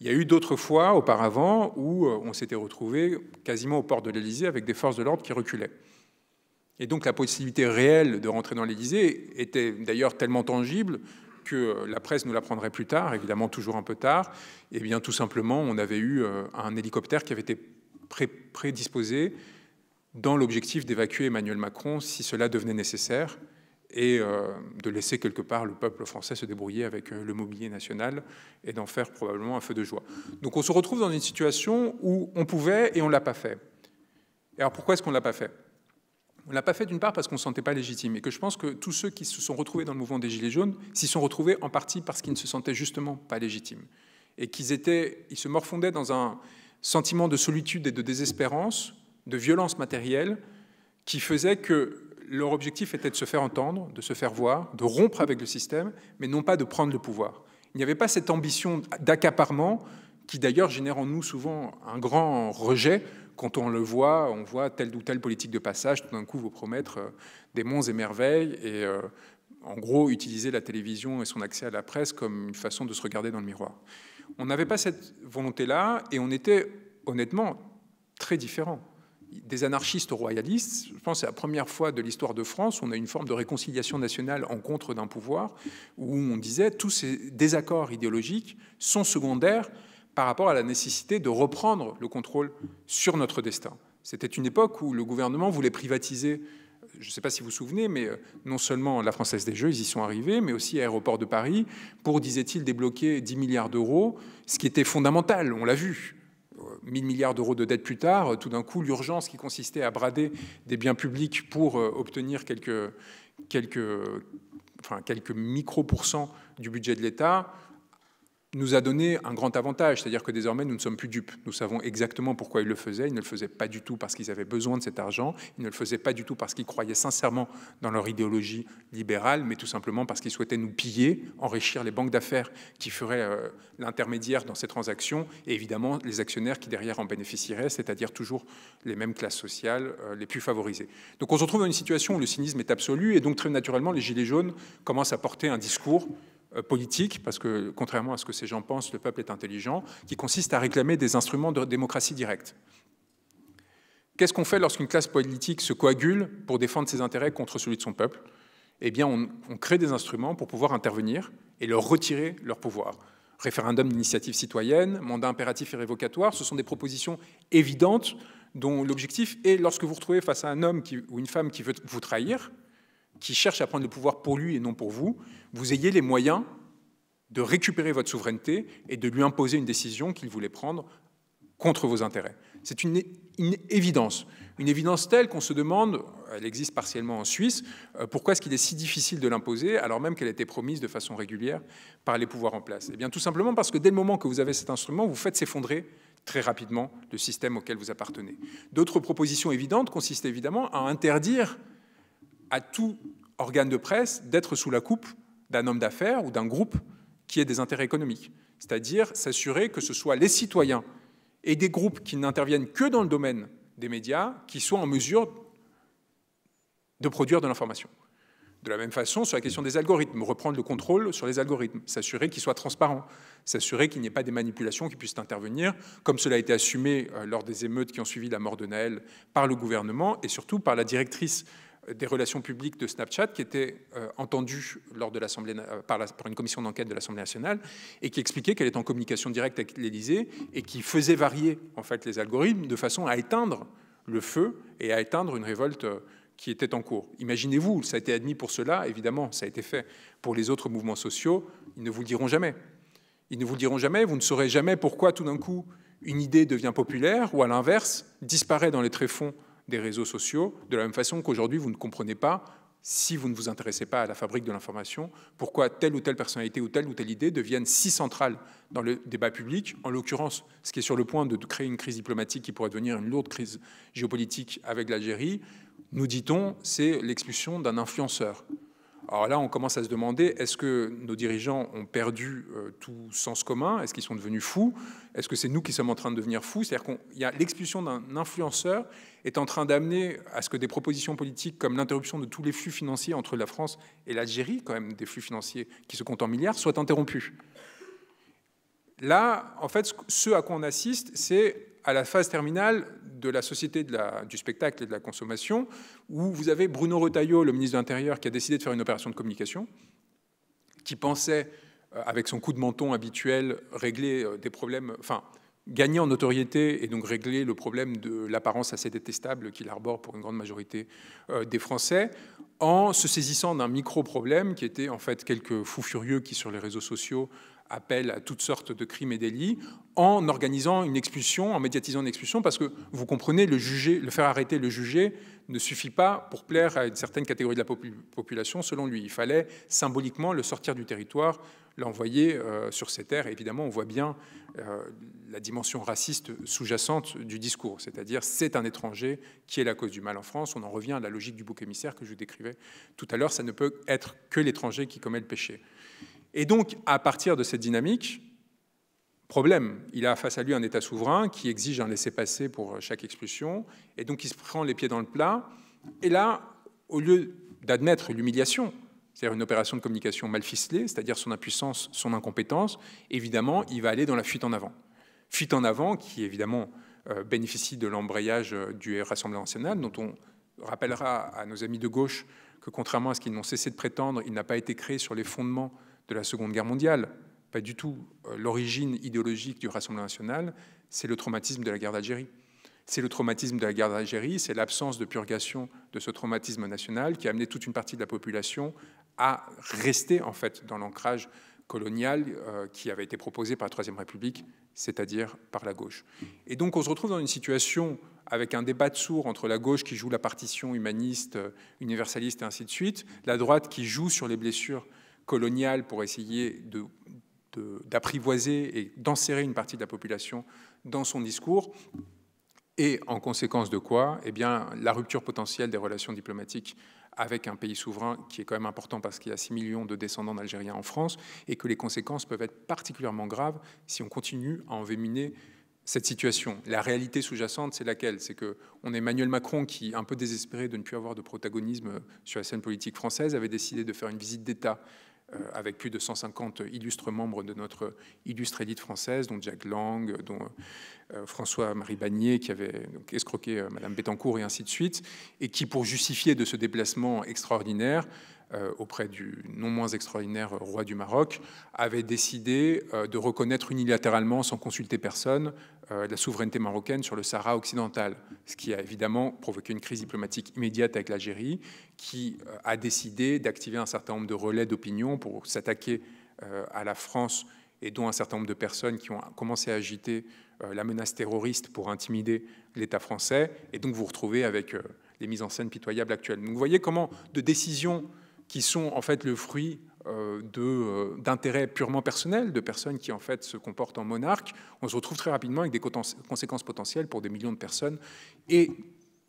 Il y a eu d'autres fois auparavant où on s'était retrouvé quasiment aux portes de l'Élysée avec des forces de l'ordre qui reculaient. Et donc la possibilité réelle de rentrer dans l'Élysée était d'ailleurs tellement tangible que la presse nous l'apprendrait plus tard, évidemment toujours un peu tard. Et bien tout simplement, on avait eu un hélicoptère qui avait été prédisposé dans l'objectif d'évacuer Emmanuel Macron si cela devenait nécessaire et de laisser quelque part le peuple français se débrouiller avec le mobilier national et d'en faire probablement un feu de joie. Donc on se retrouve dans une situation où on pouvait et on ne l'a pas fait. Et alors pourquoi est-ce qu'on ne l'a pas fait ? On ne l'a pas fait d'une part parce qu'on ne se sentait pas légitime et que je pense que tous ceux qui se sont retrouvés dans le mouvement des Gilets jaunes s'y sont retrouvés en partie parce qu'ils ne se sentaient justement pas légitimes et qu'ils se morfondaient dans un sentiment de solitude et de désespérance, de violence matérielle qui faisait que leur objectif était de se faire entendre, de se faire voir, de rompre avec le système, mais non pas de prendre le pouvoir. Il n'y avait pas cette ambition d'accaparement qui d'ailleurs génère en nous souvent un grand rejet quand on le voit, on voit telle ou telle politique de passage tout d'un coup vous promettre des monts et merveilles et en gros utiliser la télévision et son accès à la presse comme une façon de se regarder dans le miroir. On n'avait pas cette volonté-là et on était honnêtement très différents. Des anarchistes royalistes, je pense que c'est la première fois de l'histoire de France où on a une forme de réconciliation nationale en contre d'un pouvoir, où on disait tous ces désaccords idéologiques sont secondaires par rapport à la nécessité de reprendre le contrôle sur notre destin. C'était une époque où le gouvernement voulait privatiser je ne sais pas si vous vous souvenez, mais non seulement la Française des Jeux, ils y sont arrivés, mais aussi Aéroport de Paris, pour, disait-il, débloquer 10 milliards d'euros, ce qui était fondamental, on l'a vu. 1000 milliards d'euros de dette plus tard, tout d'un coup, l'urgence qui consistait à brader des biens publics pour obtenir quelques micro% du budget de l'État, nous a donné un grand avantage, c'est-à-dire que désormais nous ne sommes plus dupes. Nous savons exactement pourquoi ils le faisaient. Ils ne le faisaient pas du tout parce qu'ils avaient besoin de cet argent, ils ne le faisaient pas du tout parce qu'ils croyaient sincèrement dans leur idéologie libérale, mais tout simplement parce qu'ils souhaitaient nous piller, enrichir les banques d'affaires qui feraient l'intermédiaire dans ces transactions, et évidemment les actionnaires qui derrière en bénéficieraient, c'est-à-dire toujours les mêmes classes sociales les plus favorisées. Donc on se retrouve dans une situation où le cynisme est absolu, et donc très naturellement les Gilets jaunes commencent à porter un discours politique, parce que contrairement à ce que ces gens pensent, le peuple est intelligent, qui consiste à réclamer des instruments de démocratie directe. Qu'est-ce qu'on fait lorsqu'une classe politique se coagule pour défendre ses intérêts contre celui de son peuple? Eh bien, on crée des instruments pour pouvoir intervenir et leur retirer leur pouvoir. Référendum d'initiative citoyenne, mandat impératif et révocatoire, ce sont des propositions évidentes dont l'objectif est, lorsque vous vous retrouvez face à un homme ou une femme qui veut vous trahir, qui cherche à prendre le pouvoir pour lui et non pour vous, vous ayez les moyens de récupérer votre souveraineté et de lui imposer une décision qu'il voulait prendre contre vos intérêts. C'est une évidence telle qu'on se demande, elle existe partiellement en Suisse, pourquoi est-ce qu'il est si difficile de l'imposer alors même qu'elle a été promise de façon régulière par les pouvoirs en place? Eh bien tout simplement parce que dès le moment que vous avez cet instrument, vous faites s'effondrer très rapidement le système auquel vous appartenez. D'autres propositions évidentes consistent évidemment à interdire à tout organe de presse d'être sous la coupe d'un homme d'affaires ou d'un groupe qui ait des intérêts économiques. C'est-à-dire s'assurer que ce soit les citoyens et des groupes qui n'interviennent que dans le domaine des médias qui soient en mesure de produire de l'information. De la même façon, sur la question des algorithmes, reprendre le contrôle sur les algorithmes, s'assurer qu'ils soient transparents, s'assurer qu'il n'y ait pas des manipulations qui puissent intervenir, comme cela a été assumé lors des émeutes qui ont suivi la mort de Naël par le gouvernement et surtout par la directrice des relations publiques de Snapchat qui était entendue lors de l'Assemblée par une commission d'enquête de l'Assemblée nationale et qui expliquait qu'elle est en communication directe avec l'Élysée et qui faisait varier en fait les algorithmes de façon à éteindre le feu et à éteindre une révolte qui était en cours. Imaginez-vous, ça a été admis pour cela, évidemment, ça a été fait pour les autres mouvements sociaux, ils ne vous le diront jamais. Ils ne vous le diront jamais, vous ne saurez jamais pourquoi tout d'un coup une idée devient populaire ou à l'inverse disparaît dans les tréfonds des réseaux sociaux, de la même façon qu'aujourd'hui, vous ne comprenez pas, si vous ne vous intéressez pas à la fabrique de l'information, pourquoi telle ou telle personnalité ou telle idée deviennent si centrales dans le débat public. En l'occurrence, ce qui est sur le point de créer une crise diplomatique qui pourrait devenir une lourde crise géopolitique avec l'Algérie, nous dit-on, c'est l'expulsion d'un influenceur. Alors là, on commence à se demander, est-ce que nos dirigeants ont perdu tout sens commun? Est-ce qu'ils sont devenus fous? Est-ce que c'est nous qui sommes en train de devenir fous? C'est-à-dire qu'il y a l'expulsion d'un influenceur est en train d'amener à ce que des propositions politiques comme l'interruption de tous les flux financiers entre la France et l'Algérie, quand même des flux financiers qui se comptent en milliards, soient interrompus. Là, en fait, ce à quoi on assiste, c'est à la phase terminale de la société du spectacle et de la consommation, où vous avez Bruno Retailleau, le ministre de l'Intérieur, qui a décidé de faire une opération de communication, qui pensait, avec son coup de menton habituel, régler des problèmes, enfin, gagner en notoriété et donc régler le problème de l'apparence assez détestable qu'il arbore pour une grande majorité des Français, en se saisissant d'un micro-problème qui était en fait quelques fous furieux qui, sur les réseaux sociaux, appellent à toutes sortes de crimes et délits, en organisant une expulsion, en médiatisant une expulsion, parce que vous comprenez, le faire arrêter le juger ne suffit pas pour plaire à une certaine catégorie de la population, selon lui. Il fallait symboliquement le sortir du territoire, l'envoyer sur ses terres. Et évidemment, on voit bien la dimension raciste sous-jacente du discours, c'est-à-dire c'est un étranger qui est la cause du mal en France. On en revient à la logique du bouc émissaire que je vous décrivais tout à l'heure. Ça ne peut être que l'étranger qui commet le péché. Et donc, à partir de cette dynamique, problème, il a face à lui un État souverain qui exige un laissez-passer pour chaque expulsion, et donc il se prend les pieds dans le plat. Et là, au lieu d'admettre l'humiliation, c'est-à-dire une opération de communication mal ficelée, c'est-à-dire son impuissance, son incompétence, évidemment, il va aller dans la fuite en avant. Fuite en avant qui, évidemment, bénéficie de l'embrayage du Rassemblement national, dont on rappellera à nos amis de gauche que, contrairement à ce qu'ils n'ont cessé de prétendre, il n'a pas été créé sur les fondements de la Seconde Guerre mondiale. Pas du tout. L'origine idéologique du Rassemblement national, c'est le traumatisme de la guerre d'Algérie. c'est le traumatisme de la guerre d'Algérie, c'est l'absence de purgation de ce traumatisme national qui a amené toute une partie de la population à rester en fait dans l'ancrage colonial qui avait été proposé par la Troisième République, c'est-à-dire par la gauche. Et donc on se retrouve dans une situation avec un débat de sourds entre la gauche qui joue la partition humaniste, universaliste et ainsi de suite, la droite qui joue sur les blessures coloniales pour essayer d'apprivoiser et d'enserrer une partie de la population dans son discours. Et en conséquence de quoi, eh bien, la rupture potentielle des relations diplomatiques avec un pays souverain qui est quand même important parce qu'il y a 6 millions de descendants d'Algériens en France et que les conséquences peuvent être particulièrement graves si on continue à envenimer cette situation. La réalité sous-jacente, c'est laquelle? C'est qu'on a Emmanuel Macron qui, un peu désespéré de ne plus avoir de protagonisme sur la scène politique française, avait décidé de faire une visite d'État avec plus de 150 illustres membres de notre illustre élite française, dont Jack Lang, dont François-Marie Bagné, qui avait donc escroqué Madame Bettencourt, et ainsi de suite, et qui, pour justifier de ce déplacement extraordinaire, auprès du non moins extraordinaire roi du Maroc, avait décidé de reconnaître unilatéralement, sans consulter personne, la souveraineté marocaine sur le Sahara occidental, ce qui a évidemment provoqué une crise diplomatique immédiate avec l'Algérie, qui a décidé d'activer un certain nombre de relais d'opinion pour s'attaquer à la France, et dont un certain nombre de personnes qui ont commencé à agiter la menace terroriste pour intimider l'État français, et donc vous vous retrouvez avec les mises en scène pitoyables actuelles. Donc vous voyez comment de décisions qui sont en fait le fruit d'intérêts purement personnels, de personnes qui en fait se comportent en monarques, on se retrouve très rapidement avec des conséquences potentielles pour des millions de personnes, et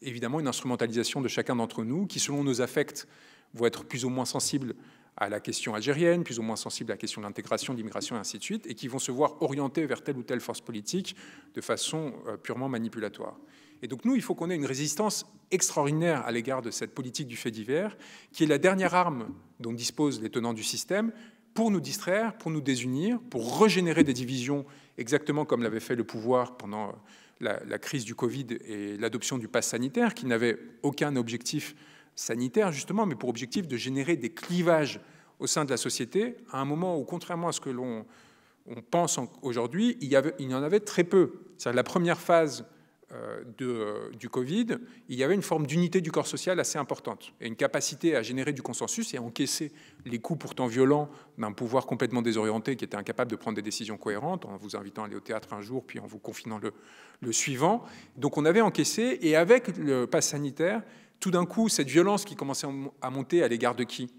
évidemment une instrumentalisation de chacun d'entre nous qui, selon nos affects, vont être plus ou moins sensibles à la question algérienne, plus ou moins sensibles à la question de l'intégration, de l'immigration, et ainsi de suite, et qui vont se voir orientés vers telle ou telle force politique de façon purement manipulatoire. Et donc nous, il faut qu'on ait une résistance extraordinaire à l'égard de cette politique du fait divers, qui est la dernière arme dont disposent les tenants du système pour nous distraire, pour nous désunir, pour régénérer des divisions, exactement comme l'avait fait le pouvoir pendant la crise du Covid et l'adoption du pass sanitaire, qui n'avait aucun objectif sanitaire, justement, mais pour objectif de générer des clivages au sein de la société, à un moment où, contrairement à ce que l'on pense aujourd'hui, il y en avait très peu. C'est-à-dire la première phase du Covid, il y avait une forme d'unité du corps social assez importante et une capacité à générer du consensus et à encaisser les coups pourtant violents d'un pouvoir complètement désorienté qui était incapable de prendre des décisions cohérentes en vous invitant à aller au théâtre un jour puis en vous confinant le suivant. Donc on avait encaissé, et avec le pass sanitaire, tout d'un coup, cette violence qui commençait à monter à l'égard de qui?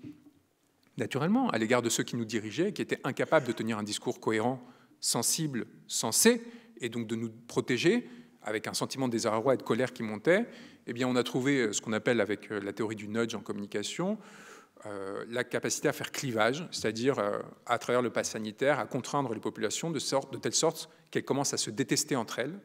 Naturellement, à l'égard de ceux qui nous dirigeaient, qui étaient incapables de tenir un discours cohérent, sensible, sensé, et donc de nous protéger, avec un sentiment de désarroi et de colère qui montait. Eh bien, on a trouvé ce qu'on appelle, avec la théorie du nudge en communication, la capacité à faire clivage, c'est-à-dire à travers le pass sanitaire, à contraindre les populations de telle sorte qu'elles commencent à se détester entre elles,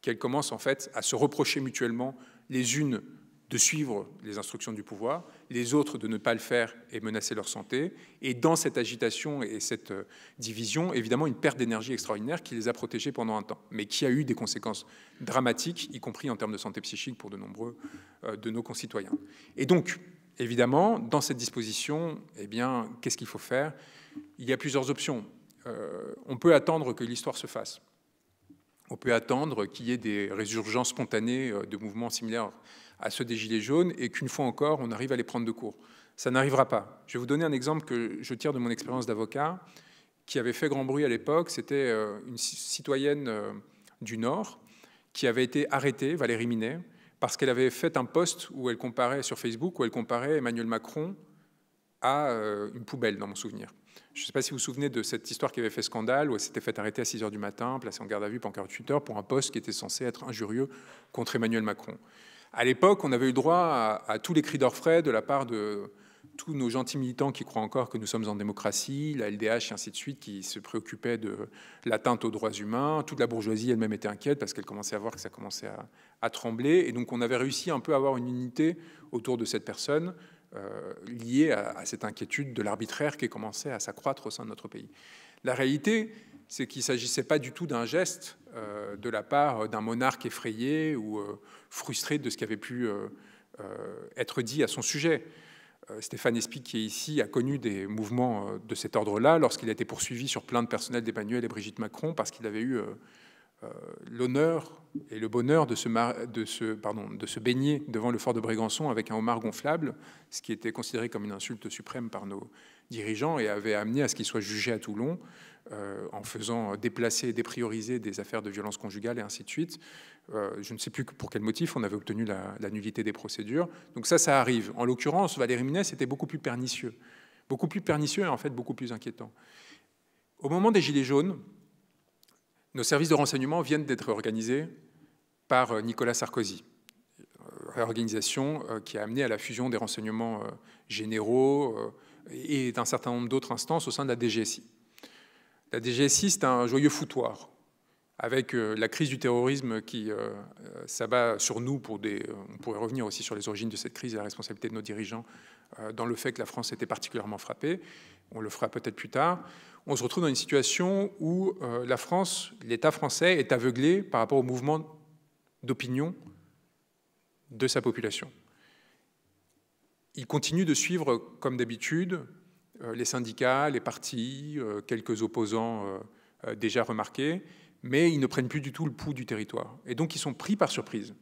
qu'elles commencent en fait à se reprocher mutuellement les unes de suivre les instructions du pouvoir, les autres de ne pas le faire et menacer leur santé. Et dans cette agitation et cette division, évidemment, une perte d'énergie extraordinaire qui les a protégés pendant un temps, mais qui a eu des conséquences dramatiques, y compris en termes de santé psychique pour de nombreux de nos concitoyens. Et donc, évidemment, dans cette disposition, eh bien, qu'est-ce qu'il faut faire? Il y a plusieurs options. On peut attendre que l'histoire se fasse. On peut attendre qu'il y ait des résurgences spontanées de mouvements similaires à ceux des Gilets jaunes et qu'une fois encore, on arrive à les prendre de court. Ça n'arrivera pas. Je vais vous donner un exemple que je tire de mon expérience d'avocat qui avait fait grand bruit à l'époque. C'était une citoyenne du Nord qui avait été arrêtée, Valérie Minet, parce qu'elle avait fait un post où elle comparait, sur Facebook, où elle comparait Emmanuel Macron à une poubelle, dans mon souvenir. Je ne sais pas si vous vous souvenez de cette histoire qui avait fait scandale, où elle s'était fait arrêter à 6 h du matin, placée en garde à vue pendant 48 heures pour un post qui était censé être injurieux contre Emmanuel Macron. À l'époque, on avait eu droit à tous les cris d'orfraie de la part de tous nos gentils militants qui croient encore que nous sommes en démocratie, la LDH et ainsi de suite, qui se préoccupaient de l'atteinte aux droits humains. Toute la bourgeoisie elle-même était inquiète parce qu'elle commençait à voir que ça commençait à trembler. Et donc on avait réussi un peu à avoir une unité autour de cette personne liée à cette inquiétude de l'arbitraire qui commençait à s'accroître au sein de notre pays. La réalité, c'est qu'il ne s'agissait pas du tout d'un geste de la part d'un monarque effrayé ou frustré de ce qui avait pu être dit à son sujet. Stéphane Espic, qui est ici, a connu des mouvements de cet ordre-là lorsqu'il a été poursuivi sur plainte personnelle d'Emmanuel et Brigitte Macron parce qu'il avait eu l'honneur et le bonheur de se baigner devant le fort de Brégançon avec un homard gonflable, ce qui était considéré comme une insulte suprême par nos dirigeants et avait amené à ce qu'il soit jugé à Toulon en faisant déplacer et déprioriser des affaires de violence conjugale et ainsi de suite. Je ne sais plus pour quel motif on avait obtenu la nullité des procédures. Donc ça arrive. En l'occurrence, Valérie Mérès était beaucoup plus pernicieux et en fait beaucoup plus inquiétant. Au moment des Gilets jaunes, nos services de renseignement viennent d'être organisés par Nicolas Sarkozy. Réorganisation qui a amené à la fusion des renseignements généraux et d'un certain nombre d'autres instances au sein de la DGSI. La DGSI, c'est un joyeux foutoir, avec la crise du terrorisme qui s'abat sur nous on pourrait revenir aussi sur les origines de cette crise et la responsabilité de nos dirigeants dans le fait que la France était particulièrement frappée. On le fera peut-être plus tard. On se retrouve dans une situation où la France, l'État français, est aveuglé par rapport au mouvement d'opinion de sa population. Il continue de suivre, comme d'habitude, les syndicats, les partis, quelques opposants déjà remarqués, mais ils ne prennent plus du tout le pouls du territoire. Et donc, ils sont pris par surprise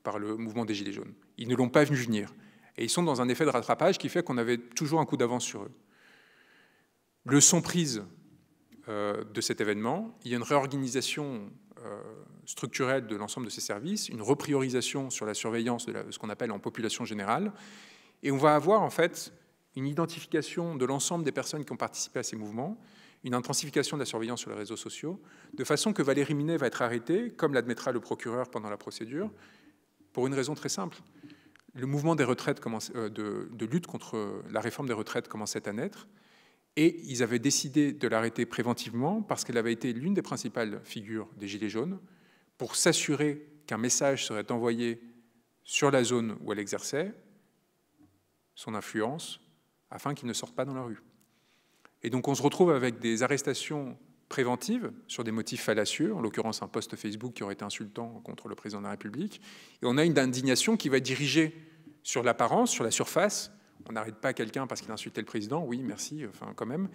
par le mouvement des Gilets jaunes. Ils ne l'ont pas vu venir. Et ils sont dans un effet de rattrapage qui fait qu'on avait toujours un coup d'avance sur eux. Leçon prise de cet événement, il y a une réorganisation structurelle de l'ensemble de ces services, une repriorisation sur la surveillance de ce qu'on appelle en population générale, et on va avoir en fait une identification de l'ensemble des personnes qui ont participé à ces mouvements, une intensification de la surveillance sur les réseaux sociaux, de façon que Valérie Mérès va être arrêtée, comme l'admettra le procureur pendant la procédure, pour une raison très simple. Le mouvement des retraites de lutte contre la réforme des retraites commençait à naître, et ils avaient décidé de l'arrêter préventivement parce qu'elle avait été l'une des principales figures des Gilets jaunes, pour s'assurer qu'un message serait envoyé sur la zone où elle exerçait son influence, afin qu'il ne sorte pas dans la rue. Et donc on se retrouve avec des arrestations préventives sur des motifs fallacieux, en l'occurrence un post Facebook qui aurait été insultant contre le président de la République, et on a une indignation qui va être dirigée sur l'apparence, sur la surface. On n'arrête pas quelqu'un parce qu'il insultait le président, oui, merci, enfin quand même,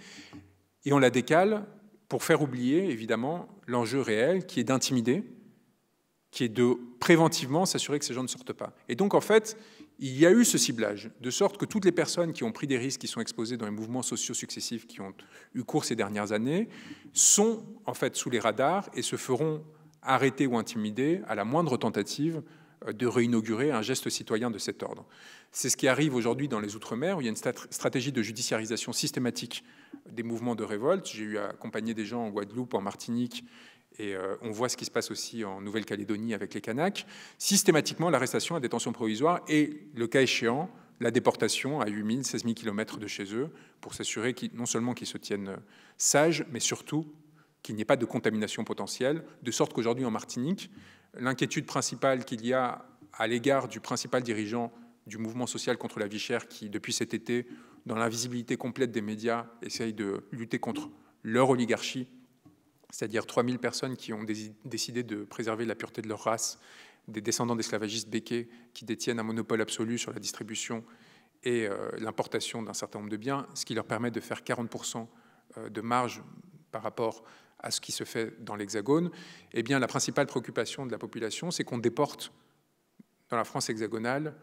et on la décale pour faire oublier, évidemment, l'enjeu réel qui est d'intimider, qui est de préventivement s'assurer que ces gens ne sortent pas. Et donc, en fait, il y a eu ce ciblage, de sorte que toutes les personnes qui ont pris des risques, qui sont exposées dans les mouvements sociaux successifs qui ont eu cours ces dernières années, sont en fait sous les radars et se feront arrêter ou intimider à la moindre tentative de réinaugurer un geste citoyen de cet ordre. C'est ce qui arrive aujourd'hui dans les Outre-mer, où il y a une stratégie de judiciarisation systématique des mouvements de révolte. J'ai eu à accompagner des gens en Guadeloupe, en Martinique, et on voit ce qui se passe aussi en Nouvelle-Calédonie avec les Kanaks. Systématiquement, l'arrestation à détention provisoire et, le cas échéant, la déportation à 8 000, 16 000 km de chez eux pour s'assurer non seulement qu'ils se tiennent sages, mais surtout qu'il n'y ait pas de contamination potentielle, de sorte qu'aujourd'hui en Martinique, l'inquiétude principale qu'il y a à l'égard du principal dirigeant du mouvement social contre la vie chère qui, depuis cet été, dans l'invisibilité complète des médias, essaye de lutter contre leur oligarchie, c'est-à-dire 3000 personnes qui ont décidé de préserver la pureté de leur race, des descendants d'esclavagistes béquets qui détiennent un monopole absolu sur la distribution et l'importation d'un certain nombre de biens, ce qui leur permet de faire 40% de marge par rapport à ce qui se fait dans l'Hexagone. Eh bien, la principale préoccupation de la population, c'est qu'on déporte dans la France hexagonale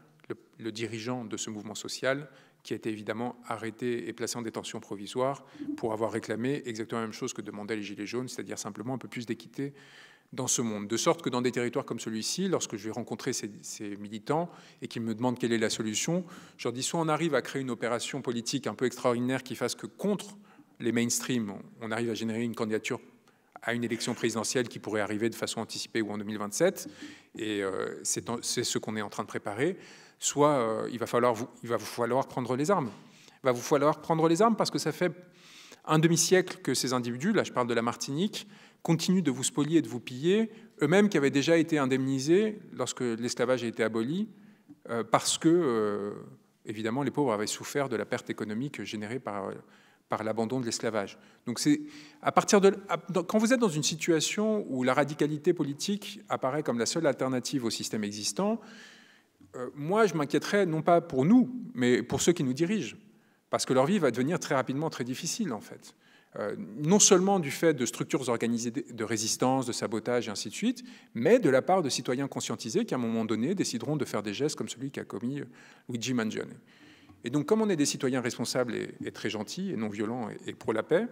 le dirigeant de ce mouvement social qui a été évidemment arrêté et placé en détention provisoire pour avoir réclamé exactement la même chose que demandaient les Gilets jaunes, c'est-à-dire simplement un peu plus d'équité dans ce monde. De sorte que dans des territoires comme celui-ci, lorsque je vais rencontrer ces militants et qu'ils me demandent quelle est la solution, je leur dis soit on arrive à créer une opération politique un peu extraordinaire qui fasse que contre les mainstream, on arrive à générer une candidature à une élection présidentielle qui pourrait arriver de façon anticipée ou en 2027, et c'est ce qu'on est en train de préparer, soit il va vous falloir prendre les armes. Il va vous falloir prendre les armes parce que ça fait un demi-siècle que ces individus, là je parle de la Martinique, continuent de vous spolier et de vous piller, eux-mêmes qui avaient déjà été indemnisés lorsque l'esclavage a été aboli, parce que, évidemment, les pauvres avaient souffert de la perte économique générée par l'abandon de l'esclavage. Donc c'est à partir quand vous êtes dans une situation où la radicalité politique apparaît comme la seule alternative au système existant, moi je m'inquiéterais non pas pour nous, mais pour ceux qui nous dirigent, parce que leur vie va devenir très rapidement très difficile en fait. non seulement du fait de structures organisées de résistance, de sabotage et ainsi de suite, mais de la part de citoyens conscientisés qui, à un moment donné, décideront de faire des gestes comme celui qu'a commis Luigi Mangione. Et donc, comme on est des citoyens responsables et très gentils, et non violents, et pour la paix,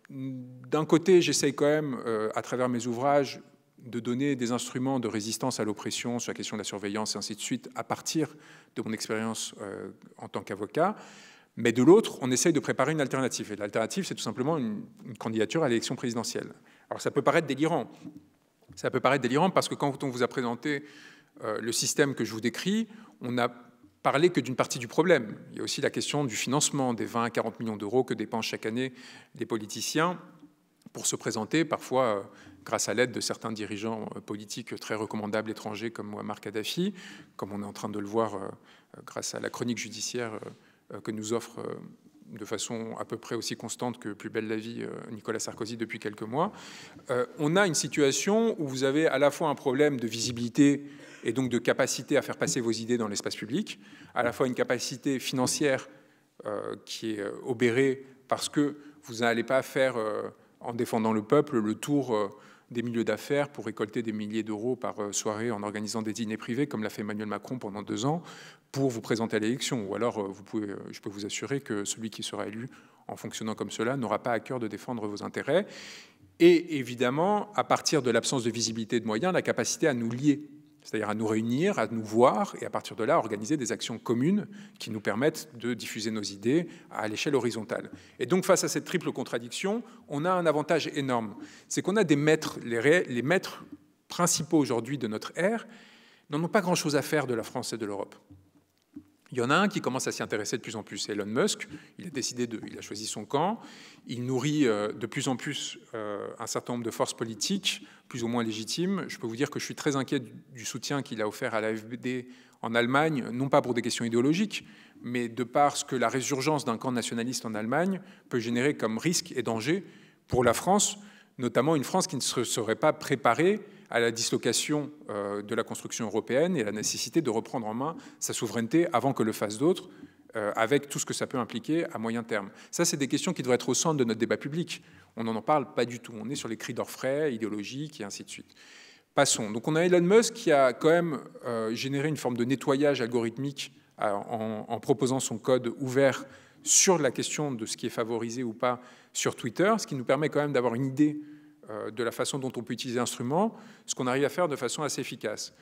d'un côté, j'essaye quand même, à travers mes ouvrages, de donner des instruments de résistance à l'oppression sur la question de la surveillance et ainsi de suite, à partir de mon expérience en tant qu'avocat. Mais de l'autre, on essaye de préparer une alternative. Et l'alternative, c'est tout simplement une candidature à l'élection présidentielle. Alors ça peut paraître délirant. Ça peut paraître délirant parce que quand on vous a présenté le système que je vous décris, on n'a parlé que d'une partie du problème. Il y a aussi la question du financement, des 20 à 40 millions d'euros que dépensent chaque année les politiciens pour se présenter, parfois grâce à l'aide de certains dirigeants politiques très recommandables étrangers comme Muammar Kadhafi, comme on est en train de le voir grâce à la chronique judiciaire que nous offre de façon à peu près aussi constante que Plus belle la vie Nicolas Sarkozy depuis quelques mois. On a une situation où vous avez à la fois un problème de visibilité et donc de capacité à faire passer vos idées dans l'espace public, à la fois une capacité financière qui est obérée parce que vous n'allez pas faire, en défendant le peuple, le tour des milieux d'affaires pour récolter des milliers d'euros par soirée en organisant des dîners privés, comme l'a fait Emmanuel Macron pendant 2 ans, pour vous présenter à l'élection. Ou alors, je peux vous assurer que celui qui sera élu en fonctionnant comme cela n'aura pas à cœur de défendre vos intérêts. Et évidemment, à partir de l'absence de visibilité et de moyens, la capacité à nous lier, c'est-à-dire à nous réunir, à nous voir, et à partir de là, organiser des actions communes qui nous permettent de diffuser nos idées à l'échelle horizontale. Et donc, face à cette triple contradiction, on a un avantage énorme. C'est qu'on a des maîtres, les maîtres principaux aujourd'hui de notre ère, n'en ont pas grand-chose à faire de la France et de l'Europe. Il y en a un qui commence à s'y intéresser de plus en plus, c'est Elon Musk. Il a choisi son camp. Il nourrit de plus en plus un certain nombre de forces politiques, plus ou moins légitimes. Je peux vous dire que je suis très inquiet du soutien qu'il a offert à l'AfD en Allemagne, non pas pour des questions idéologiques, mais de parce que la résurgence d'un camp nationaliste en Allemagne peut générer comme risque et danger pour la France, notamment une France qui ne se serait pas préparée à la dislocation de la construction européenne et à la nécessité de reprendre en main sa souveraineté avant que le fassent d'autres, avec tout ce que ça peut impliquer à moyen terme. Ça, c'est des questions qui devraient être au centre de notre débat public. On n'en parle pas du tout. On est sur les cris d'orfraie idéologiques et ainsi de suite. Passons. Donc on a Elon Musk qui a quand même généré une forme de nettoyage algorithmique en proposant son code ouvert sur la question de ce qui est favorisé ou pas sur Twitter, ce qui nous permet quand même d'avoir une idée de la façon dont on peut utiliser l'instrument, ce qu'on arrive à faire de façon assez efficace.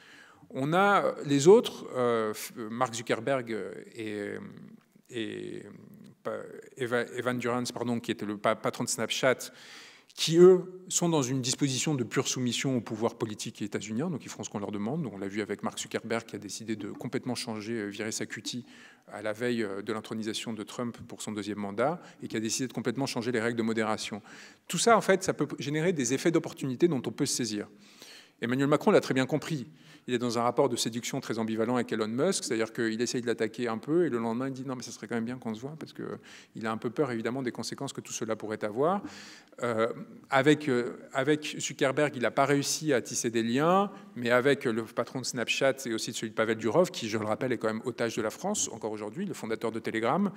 On a les autres, Mark Zuckerberg et Evan Durance, qui était le patron de Snapchat, qui, eux, sont dans une disposition de pure soumission au pouvoir politique états-unien, donc ils feront ce qu'on leur demande. On l'a vu avec Mark Zuckerberg qui a décidé de complètement changer, virer sa cutie à la veille de l'intronisation de Trump pour son 2e mandat, et qui a décidé de complètement changer les règles de modération. Tout ça, en fait, ça peut générer des effets d'opportunité dont on peut se saisir. Emmanuel Macron l'a très bien compris. Il est dans un rapport de séduction très ambivalent avec Elon Musk, c'est-à-dire qu'il essaye de l'attaquer un peu, et le lendemain, il dit « Non, mais ça serait quand même bien qu'on se voit », parce qu'il a un peu peur, évidemment, des conséquences que tout cela pourrait avoir. Avec Zuckerberg, il n'a pas réussi à tisser des liens, mais avec le patron de Snapchat et aussi celui de Pavel Durov, qui, je le rappelle, est quand même otage de la France, encore aujourd'hui, le fondateur de Telegram,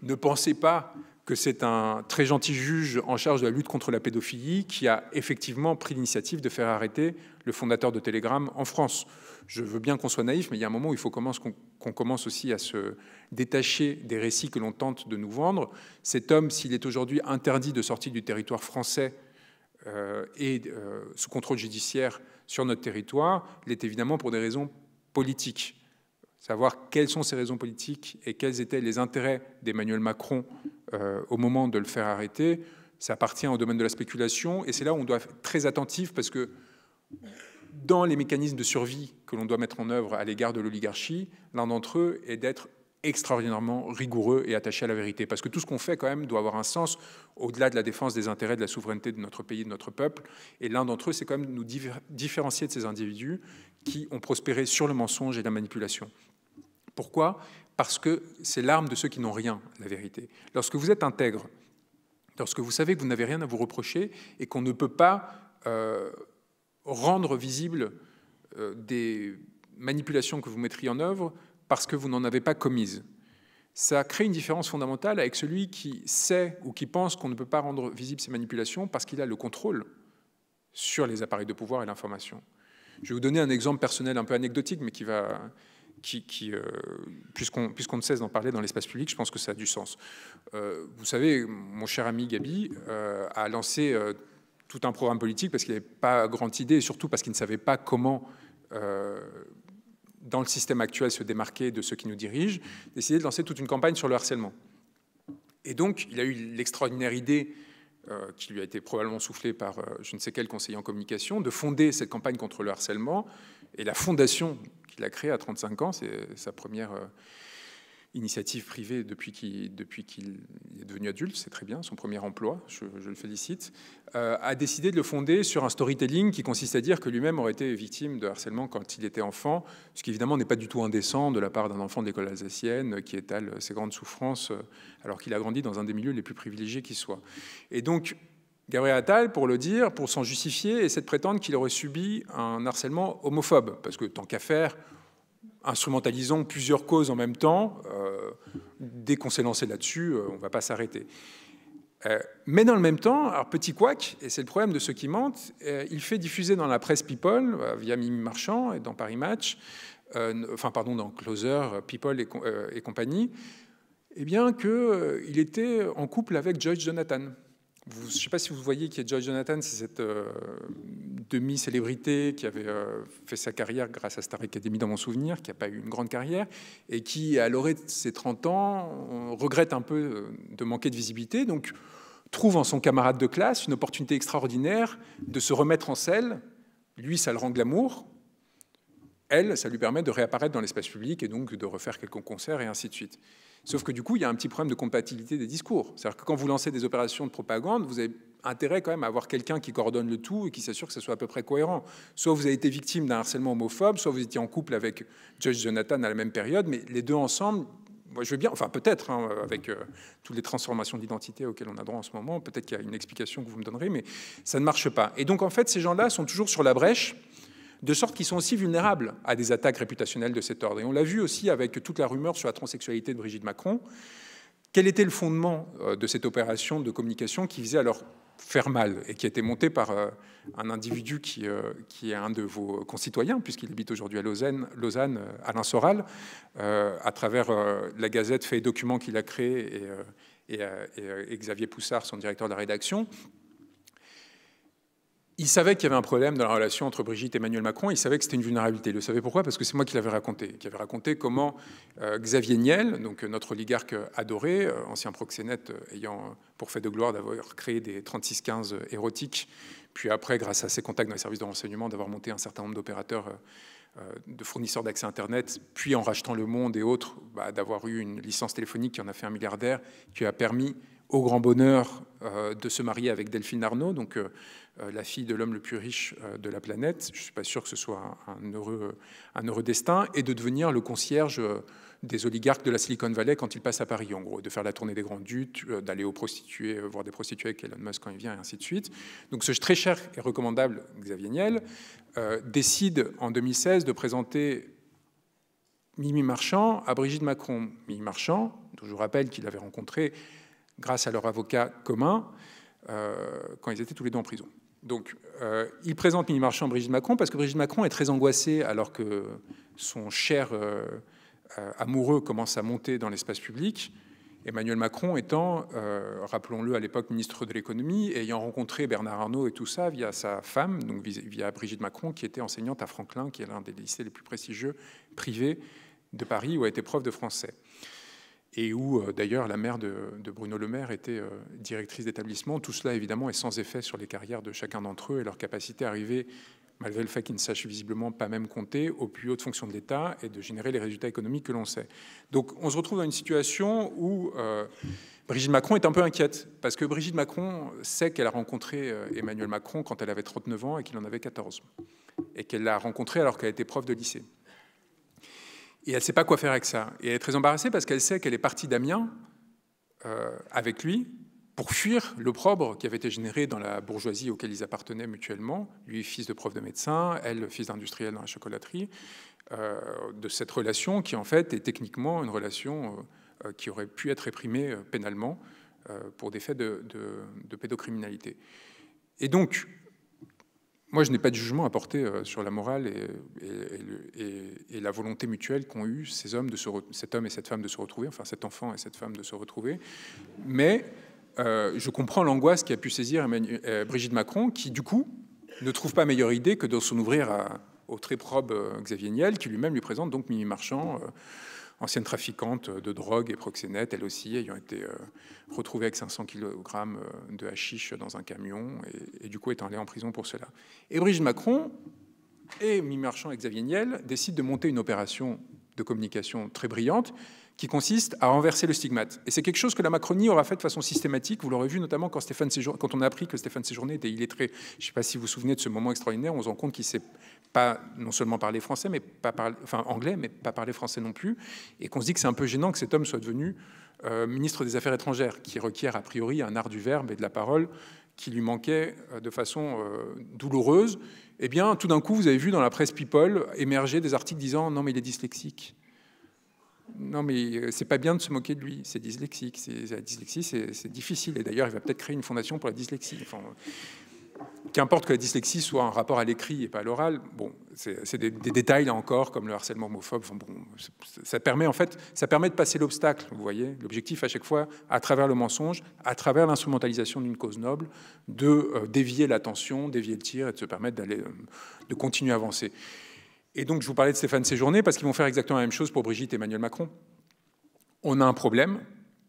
ne pensez pas que c'est un très gentil juge en charge de la lutte contre la pédophilie qui a effectivement pris l'initiative de faire arrêter le fondateur de Telegram en France. Je veux bien qu'on soit naïf, mais il y a un moment où il faut qu'on commence aussi à se détacher des récits que l'on tente de nous vendre. Cet homme, s'il est aujourd'hui interdit de sortir du territoire français et sous contrôle judiciaire sur notre territoire, il est évidemment pour des raisons politiques. Savoir quelles sont ces raisons politiques et quels étaient les intérêts d'Emmanuel Macron au moment de le faire arrêter, ça appartient au domaine de la spéculation, et c'est là où on doit être très attentif, parce que dans les mécanismes de survie que l'on doit mettre en œuvre à l'égard de l'oligarchie, l'un d'entre eux est d'être extraordinairement rigoureux et attaché à la vérité, parce que tout ce qu'on fait quand même doit avoir un sens au-delà de la défense des intérêts de la souveraineté de notre pays, de notre peuple, et l'un d'entre eux, c'est quand même nous différencier de ces individus qui ont prospéré sur le mensonge et la manipulation. Pourquoi ? Parce que c'est l'arme de ceux qui n'ont rien, la vérité. Lorsque vous êtes intègre, lorsque vous savez que vous n'avez rien à vous reprocher et qu'on ne peut pas rendre visible des manipulations que vous mettriez en œuvre parce que vous n'en avez pas commises, ça crée une différence fondamentale avec celui qui sait ou qui pense qu'on ne peut pas rendre visibles ces manipulations parce qu'il a le contrôle sur les appareils de pouvoir et l'information. Je vais vous donner un exemple personnel un peu anecdotique, mais puisqu'on ne cesse d'en parler dans l'espace public, je pense que ça a du sens. Vous savez, mon cher ami Gabi a lancé tout un programme politique parce qu'il n'avait pas grande idée, et surtout parce qu'il ne savait pas comment, dans le système actuel, se démarquer de ceux qui nous dirigent, décidé de lancer toute une campagne sur le harcèlement. Et donc, il a eu l'extraordinaire idée, qui lui a été probablement soufflée par je ne sais quel conseiller en communication, de fonder cette campagne contre le harcèlement. Et la fondation qu'il a créée à 35 ans, c'est sa première initiative privée depuis qu'il est devenu adulte, c'est très bien, son premier emploi, je le félicite, a décidé de le fonder sur un storytelling qui consiste à dire que lui-même aurait été victime de harcèlement quand il était enfant, ce qui évidemment n'est pas du tout indécent de la part d'un enfant de l'école alsacienne qui étale ses grandes souffrances alors qu'il a grandi dans un des milieux les plus privilégiés qui soit. Et donc, Gabriel Attal, pour le dire, pour s'en justifier, essaie de prétendre qu'il aurait subi un harcèlement homophobe, parce que tant qu'à faire, instrumentalisons plusieurs causes en même temps. Dès qu'on s'est lancé là-dessus, on ne va pas s'arrêter. Mais dans le même temps, alors petit couac, et c'est le problème de ceux qui mentent, il fait diffuser dans la presse People, via Mimi Marchand et dans Paris Match, dans Closer, People et compagnie, eh bien qu'il était en couple avec Joyce Jonathan. Je ne sais pas si vous voyez qui est Joyce Jonathan, c'est cette demi-célébrité qui avait fait sa carrière grâce à Star Academy dans mon souvenir, qui n'a pas eu une grande carrière, et qui, à l'orée de ses 30 ans, regrette un peu de manquer de visibilité, donc trouve en son camarade de classe une opportunité extraordinaire de se remettre en selle. Lui, ça le rend glamour. Elle, ça lui permet de réapparaître dans l'espace public et donc de refaire quelques concerts et ainsi de suite. Sauf que du coup, il y a un petit problème de compatibilité des discours. C'est-à-dire que quand vous lancez des opérations de propagande, vous avez intérêt quand même à avoir quelqu'un qui coordonne le tout et qui s'assure que ça soit à peu près cohérent. Soit vous avez été victime d'un harcèlement homophobe, soit vous étiez en couple avec Joyce Jonathan à la même période, mais les deux ensemble, moi je veux bien, enfin peut-être, hein, avec toutes les transformations d'identité auxquelles on a droit en ce moment, peut-être qu'il y a une explication que vous me donnerez, mais ça ne marche pas. Et donc en fait, ces gens-là sont toujours sur la brèche, de sorte qu'ils sont aussi vulnérables à des attaques réputationnelles de cet ordre. Et on l'a vu aussi avec toute la rumeur sur la transsexualité de Brigitte Macron. Quel était le fondement de cette opération de communication qui visait à leur faire mal et qui a été montée par un individu qui est un de vos concitoyens, puisqu'il habite aujourd'hui à Lausanne, Alain Soral, à travers la Gazette Fait et Documents qu'il a créé et Xavier Poussard, son directeur de la rédaction. Il savait qu'il y avait un problème dans la relation entre Brigitte et Emmanuel Macron. Il savait que c'était une vulnérabilité. Il le savait pourquoi ? Parce que c'est moi qui l'avais raconté. Qui avait raconté comment Xavier Niel, donc notre oligarque adoré, ancien proxénète ayant pour fait de gloire d'avoir créé des 3615 érotiques, puis après, grâce à ses contacts dans les services de renseignement, d'avoir monté un certain nombre d'opérateurs, de fournisseurs d'accès Internet, puis en rachetant Le Monde et autres, d'avoir eu une licence téléphonique qui en a fait un milliardaire, qui a permis au grand bonheur de se marier avec Delphine Arnault, donc la fille de l'homme le plus riche de la planète. Je ne suis pas sûr que ce soit un heureux destin, et de devenir le concierge des oligarques de la Silicon Valley quand ils passent à Paris, en gros, de faire la tournée des grands ducs, d'aller aux prostituées, voir des prostituées avec Elon Musk quand il vient, et ainsi de suite. Donc ce très cher et recommandable Xavier Niel décide en 2016 de présenter Mimi Marchand à Brigitte Macron. Mimi Marchand, dont je vous rappelle qu'il avait rencontré grâce à leur avocat commun, quand ils étaient tous les deux en prison. Donc, il présente Mimi Marchand à Brigitte Macron parce que Brigitte Macron est très angoissée alors que son cher amoureux commence à monter dans l'espace public. Emmanuel Macron étant, rappelons-le, à l'époque ministre de l'économie, ayant rencontré Bernard Arnault et tout ça via sa femme, donc via Brigitte Macron, qui était enseignante à Franklin, qui est l'un des lycées les plus prestigieux privés de Paris, où a été prof de français. Et où, d'ailleurs, la mère de Bruno Le Maire était directrice d'établissement. Tout cela, évidemment, est sans effet sur les carrières de chacun d'entre eux et leur capacité à arriver, malgré le fait qu'ils ne sachent visiblement pas même compter, aux plus hautes fonctions de l'État et de générer les résultats économiques que l'on sait. Donc, on se retrouve dans une situation où Brigitte Macron est un peu inquiète, parce que Brigitte Macron sait qu'elle a rencontré Emmanuel Macron quand elle avait 39 ans et qu'il en avait 14, et qu'elle l'a rencontré alors qu'elle était prof de lycée. Et elle ne sait pas quoi faire avec ça. Et elle est très embarrassée parce qu'elle sait qu'elle est partie d'Amiens avec lui pour fuir l'opprobre qui avait été généré dans la bourgeoisie auquel ils appartenaient mutuellement. Lui, fils de prof de médecin, elle, fils d'industriel dans la chocolaterie, de cette relation qui, en fait, est techniquement une relation qui auraient pu être réprimés pénalement pour des faits de pédocriminalité. Et donc, moi, je n'ai pas de jugement à porter sur la morale et la volonté mutuelle qu'ont eu ces hommes cet homme et cette femme de se retrouver, enfin cet enfant et cette femme de se retrouver. Mais je comprends l'angoisse qui a pu saisir Brigitte Macron, qui, du coup, ne trouve pas meilleure idée que de s'en ouvrir au très probe Xavier Niel, qui lui-même lui présente donc Mimi Marchand, ancienne trafiquante de drogue et proxénète, elle aussi, ayant été retrouvée avec 500 kg de hashish dans un camion, et du coup étant allée en prison pour cela. Et Brigitte Macron et Mimi Marchand et Xavier Niel décident de monter une opération de communication très brillante qui consiste à renverser le stigmate. Et c'est quelque chose que la Macronie aura fait de façon systématique. Vous l'aurez vu notamment quand on a appris que Stéphane Séjourné était illettré. Je ne sais pas si vous vous souvenez de ce moment extraordinaire. On se rend compte qu'il ne sait pas non seulement parler français, mais anglais, mais pas parler français non plus. Et qu'on se dit que c'est un peu gênant que cet homme soit devenu ministre des Affaires étrangères, qui requiert a priori un art du verbe et de la parole qui lui manquait de façon douloureuse. Eh bien, tout d'un coup, vous avez vu dans la presse People émerger des articles disant « Non, mais il est dyslexique ». Non, mais c'est pas bien de se moquer de lui. C'est dyslexique. La dyslexie, c'est difficile. Et d'ailleurs, il va peut-être créer une fondation pour la dyslexie. Enfin, qu'importe que la dyslexie soit un rapport à l'écrit et pas à l'oral. Bon, c'est des détails là encore, comme le harcèlement homophobe. Enfin, bon, ça permet de passer l'obstacle. Vous voyez, l'objectif à chaque fois, à travers le mensonge, à travers l'instrumentalisation d'une cause noble, de dévier l'attention, dévier le tir et de se permettre de continuer à avancer. Et donc, je vous parlais de Stéphane Séjourné parce qu'ils vont faire exactement la même chose pour Brigitte et Emmanuel Macron. On a un problème,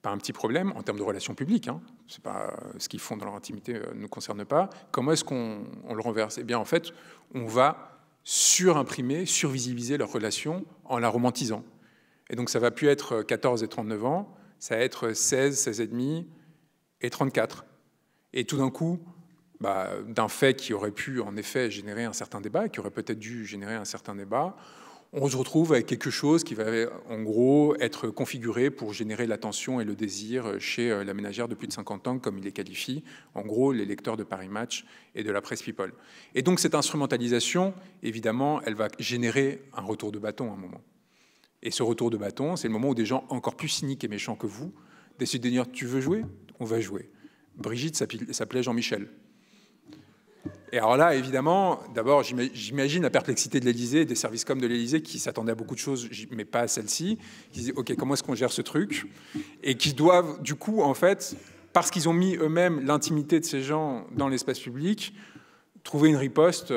pas un petit problème, en termes de relations publiques. C'est pas ce qu'ils font dans leur intimité ne nous concerne pas. Comment est-ce qu'on le renverse? Eh bien, en fait, on va surimprimer, survisibiliser leur relation en la romantisant. Et donc, ça va plus être 14 et 39 ans, ça va être 16, 16 et demi et 34. Et tout d'un coup, d'un fait qui aurait pu en effet générer un certain débat, qui aurait peut-être dû générer un certain débat, on se retrouve avec quelque chose qui va en gros être configuré pour générer l'attention et le désir chez la ménagère de plus de 50 ans, comme il les qualifie, en gros les lecteurs de Paris Match et de la presse People. Et donc cette instrumentalisation, évidemment, elle va générer un retour de bâton à un moment. Et ce retour de bâton, c'est le moment où des gens encore plus cyniques et méchants que vous décident de dire « tu veux jouer ? On va jouer ». Brigitte s'appelait Jean-Michel. Et alors là, évidemment, d'abord, j'imagine la perplexité de l'Élysée, des services com de l'Élysée qui s'attendaient à beaucoup de choses, mais pas à celle-ci, qui disaient « Ok, comment est-ce qu'on gère ce truc ?» et qui doivent, du coup, en fait, parce qu'ils ont mis eux-mêmes l'intimité de ces gens dans l'espace public, trouver une riposte.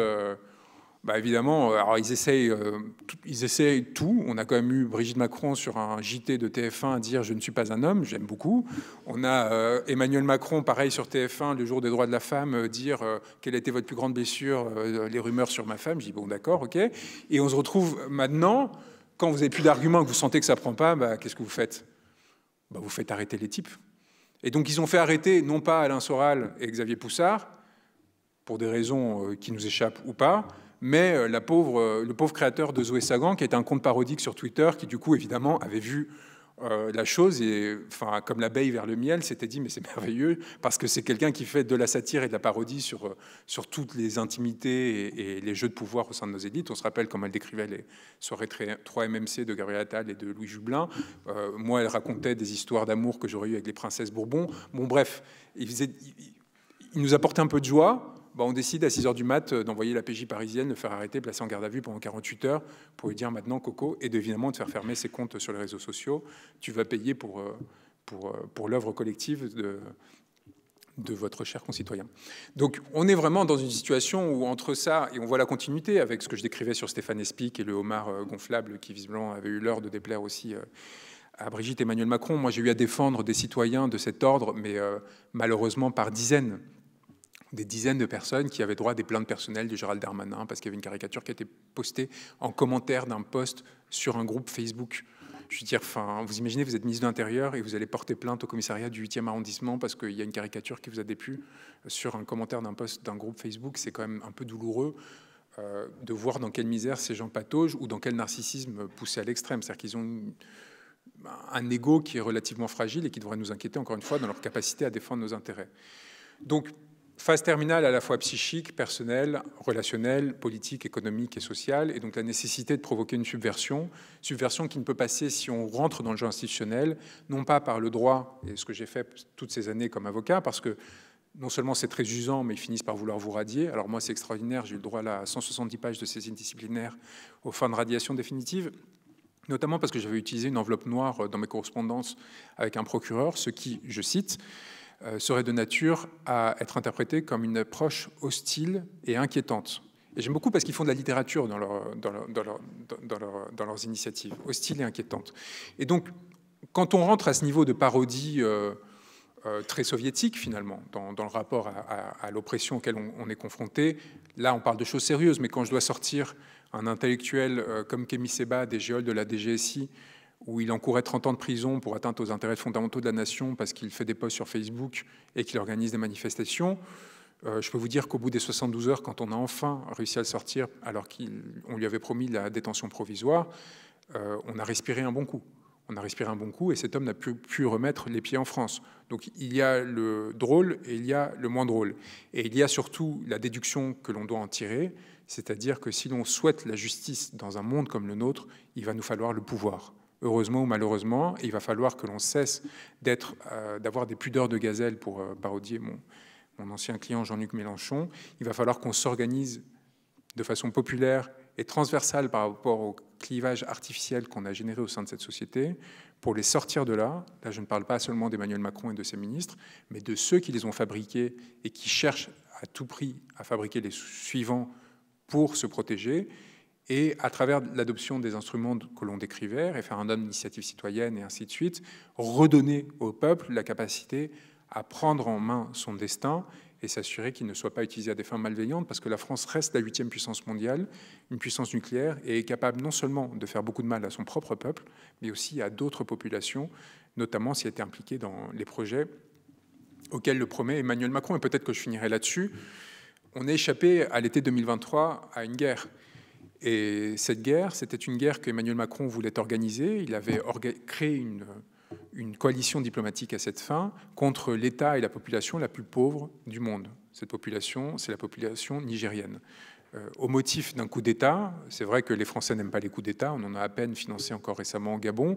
Évidemment, alors ils essayent tout. On a quand même eu Brigitte Macron sur un JT de TF1 à dire « Je ne suis pas un homme », j'aime beaucoup. On a Emmanuel Macron, pareil sur TF1, le jour des droits de la femme, dire « Quelle a été votre plus grande blessure ? Les rumeurs sur ma femme ». Je dis « Bon, d'accord, ok ». Et on se retrouve maintenant, quand vous n'avez plus d'arguments, que vous sentez que ça ne prend pas, qu'est-ce que vous faites ? Vous faites arrêter les types. Et donc ils ont fait arrêter, non pas Alain Soral et Xavier Poussard, pour des raisons qui nous échappent ou pas, mais le pauvre créateur de Zoé Sagan, qui est un compte parodique sur Twitter, qui du coup, évidemment, avait vu la chose, et enfin, comme l'abeille vers le miel, s'était dit, mais c'est merveilleux, parce que c'est quelqu'un qui fait de la satire et de la parodie sur toutes les intimités et les jeux de pouvoir au sein de nos élites. On se rappelle comment elle décrivait les soirées 3 MMC de Gabriel Attal et de Louis Jubelin. Moi, elle racontait des histoires d'amour que j'aurais eues avec les princesses Bourbon. Bon, bref, il nous apportait un peu de joie. On décide à 6 h du mat d'envoyer la PJ parisienne, le faire arrêter, placer en garde à vue pendant 48 heures pour lui dire maintenant, Coco, et évidemment de faire fermer ses comptes sur les réseaux sociaux. Tu vas payer pour l'œuvre collective de votre cher concitoyen. Donc on est vraiment dans une situation où entre ça, et on voit la continuité avec ce que je décrivais sur Stéphane Espic et le homard gonflable qui visiblement avait eu l'heure de déplaire aussi à Brigitte et Emmanuel Macron. Moi j'ai eu à défendre des citoyens de cet ordre, mais malheureusement par dizaines. Des dizaines de personnes qui avaient droit à des plaintes personnelles de Gérald Darmanin parce qu'il y avait une caricature qui a été postée en commentaire d'un post sur un groupe Facebook. Je veux dire, vous imaginez, vous êtes ministre de l'Intérieur et vous allez porter plainte au commissariat du 8e arrondissement parce qu'il y a une caricature qui vous a déplu sur un commentaire d'un post d'un groupe Facebook. C'est quand même un peu douloureux de voir dans quelle misère ces gens pataugent ou dans quel narcissisme poussé à l'extrême. C'est-à-dire qu'ils ont un ego qui est relativement fragile et qui devrait nous inquiéter, encore une fois, dans leur capacité à défendre nos intérêts. Donc, phase terminale à la fois psychique, personnelle, relationnelle, politique, économique et sociale, et donc la nécessité de provoquer une subversion qui ne peut passer si on rentre dans le jeu institutionnel, non pas par le droit, et ce que j'ai fait toutes ces années comme avocat, parce que non seulement c'est très usant, mais ils finissent par vouloir vous radier. Alors moi, c'est extraordinaire, j'ai eu le droit là, à 170 pages de saisine disciplinaire aux fins de radiation définitive, notamment parce que j'avais utilisé une enveloppe noire dans mes correspondances avec un procureur, ce qui, je cite, serait de nature à être interprété comme une approche hostile et inquiétante. Et j'aime beaucoup parce qu'ils font de la littérature dans leurs initiatives, hostile et inquiétante. Et donc, quand on rentre à ce niveau de parodie très soviétique, finalement, dans le rapport à l'oppression auquel on est confronté, là, on parle de choses sérieuses, mais quand je dois sortir un intellectuel comme Kémy Séba, des géoles de la DGSI, où il encourait 30 ans de prison pour atteinte aux intérêts fondamentaux de la nation parce qu'il fait des posts sur Facebook et qu'il organise des manifestations, je peux vous dire qu'au bout des 72 heures, quand on a enfin réussi à le sortir, alors qu'on lui avait promis la détention provisoire, on a respiré un bon coup. On a respiré un bon coup et cet homme n'a pu remettre les pieds en France. Donc il y a le drôle et il y a le moins drôle. Et il y a surtout la déduction que l'on doit en tirer, c'est-à-dire que si l'on souhaite la justice dans un monde comme le nôtre, il va nous falloir le pouvoir. Heureusement ou malheureusement, il va falloir que l'on cesse d'avoir des pudeurs de gazelle, pour parodier mon ancien client Jean-Luc Mélenchon. Il va falloir qu'on s'organise de façon populaire et transversale par rapport au clivage artificiel qu'on a généré au sein de cette société, pour les sortir de là. Là, je ne parle pas seulement d'Emmanuel Macron et de ses ministres, mais de ceux qui les ont fabriqués et qui cherchent à tout prix à fabriquer les suivants pour se protéger, et à travers l'adoption des instruments que l'on décrivait, référendum d'initiative citoyenne et ainsi de suite, redonner au peuple la capacité à prendre en main son destin et s'assurer qu'il ne soit pas utilisé à des fins malveillantes, parce que la France reste la 8e puissance mondiale, une puissance nucléaire, et est capable non seulement de faire beaucoup de mal à son propre peuple, mais aussi à d'autres populations, notamment si elle était impliquée dans les projets auxquels le promet Emmanuel Macron. Et peut-être que je finirai là-dessus. On est échappé à l'été 2023 à une guerre. Et cette guerre, c'était une guerre qu'Emmanuel Macron voulait organiser. Il avait créé une coalition diplomatique à cette fin contre l'État et la population la plus pauvre du monde. Cette population, c'est la population nigérienne. Au motif d'un coup d'État, c'est vrai que les Français n'aiment pas les coups d'État, on en a à peine financé encore récemment au Gabon,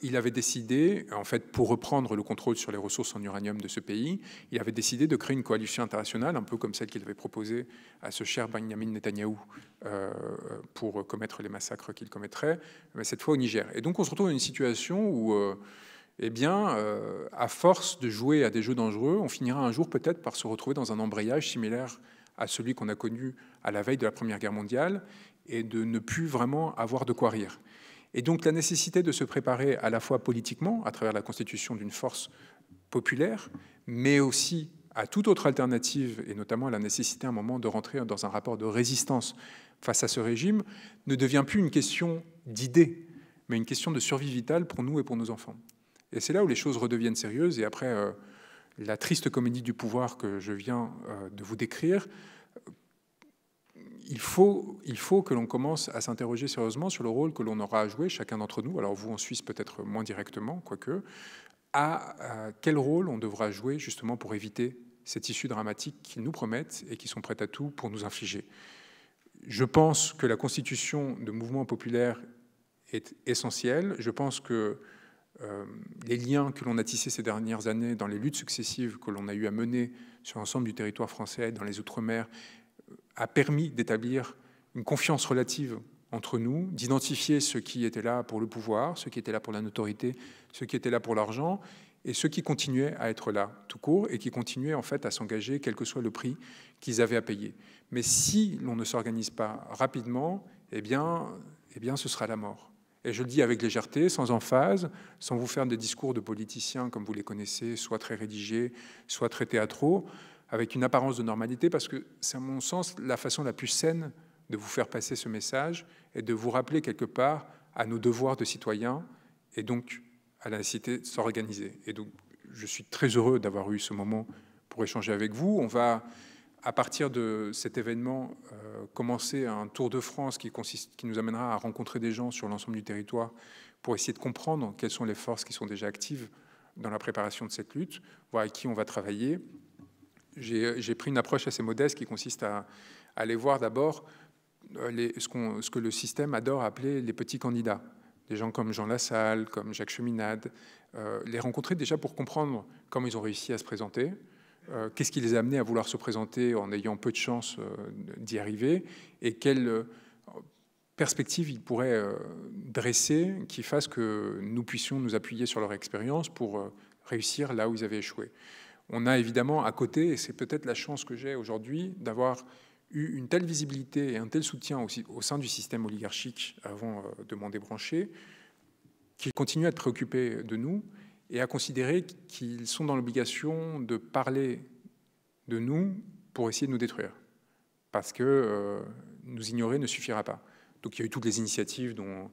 il avait décidé, en fait, pour reprendre le contrôle sur les ressources en uranium de ce pays, il avait décidé de créer une coalition internationale, un peu comme celle qu'il avait proposée à ce cher Benjamin Netanyahou pour commettre les massacres qu'il commettrait, mais cette fois au Niger. Et donc on se retrouve dans une situation où, à force de jouer à des jeux dangereux, on finira un jour peut-être par se retrouver dans un embrayage similaire à celui qu'on a connu à la veille de la Première Guerre mondiale, et de ne plus vraiment avoir de quoi rire. Et donc la nécessité de se préparer à la fois politiquement, à travers la constitution d'une force populaire, mais aussi à toute autre alternative, et notamment la nécessité à un moment de rentrer dans un rapport de résistance face à ce régime, ne devient plus une question d'idées, mais une question de survie vitale pour nous et pour nos enfants. Et c'est là où les choses redeviennent sérieuses, et après la triste comédie du pouvoir que je viens de vous décrire, il faut que l'on commence à s'interroger sérieusement sur le rôle que l'on aura à jouer, chacun d'entre nous, alors vous en Suisse peut-être moins directement, quoique, à quel rôle on devra jouer justement pour éviter cette issue dramatique qu'ils nous promettent et qui sont prêts à tout pour nous infliger. Je pense que la constitution de mouvements populaires est essentielle. Je pense que les liens que l'on a tissés ces dernières années dans les luttes successives que l'on a eu à mener sur l'ensemble du territoire français, dans les Outre-mer, a permis d'établir une confiance relative entre nous, d'identifier ceux qui étaient là pour le pouvoir, ceux qui étaient là pour la notoriété, ceux qui étaient là pour l'argent, et ceux qui continuaient à être là tout court et qui continuaient en fait à s'engager quel que soit le prix qu'ils avaient à payer. Mais si l'on ne s'organise pas rapidement, eh bien ce sera la mort. Et je le dis avec légèreté, sans emphase, sans vous faire des discours de politiciens comme vous les connaissez, soit très rédigés, soit très théâtraux, avec une apparence de normalité, parce que c'est à mon sens la façon la plus saine de vous faire passer ce message et de vous rappeler quelque part à nos devoirs de citoyens et donc à la nécessité de s'organiser. Et donc je suis très heureux d'avoir eu ce moment pour échanger avec vous. On va, à partir de cet événement, commencer un tour de France qui nous amènera à rencontrer des gens sur l'ensemble du territoire pour essayer de comprendre quelles sont les forces qui sont déjà actives dans la préparation de cette lutte, voir avec qui on va travailler. j'ai pris une approche assez modeste qui consiste à aller voir d'abord ce que le système adore appeler les petits candidats. Des gens comme Jean Lassalle, comme Jacques Cheminade, les rencontrer déjà pour comprendre comment ils ont réussi à se présenter, qu'est-ce qui les a amenés à vouloir se présenter en ayant peu de chance d'y arriver, et quelle perspective ils pourraient dresser qui fasse que nous puissions nous appuyer sur leur expérience pour réussir là où ils avaient échoué. On a évidemment à côté, et c'est peut-être la chance que j'ai aujourd'hui, d'avoir eu une telle visibilité et un tel soutien aussi au sein du système oligarchique avant de m'en débrancher, qu'ils continuent à être préoccupés de nous et à considérer qu'ils sont dans l'obligation de parler de nous pour essayer de nous détruire. Parce que nous ignorer ne suffira pas. Donc il y a eu toutes les initiatives dont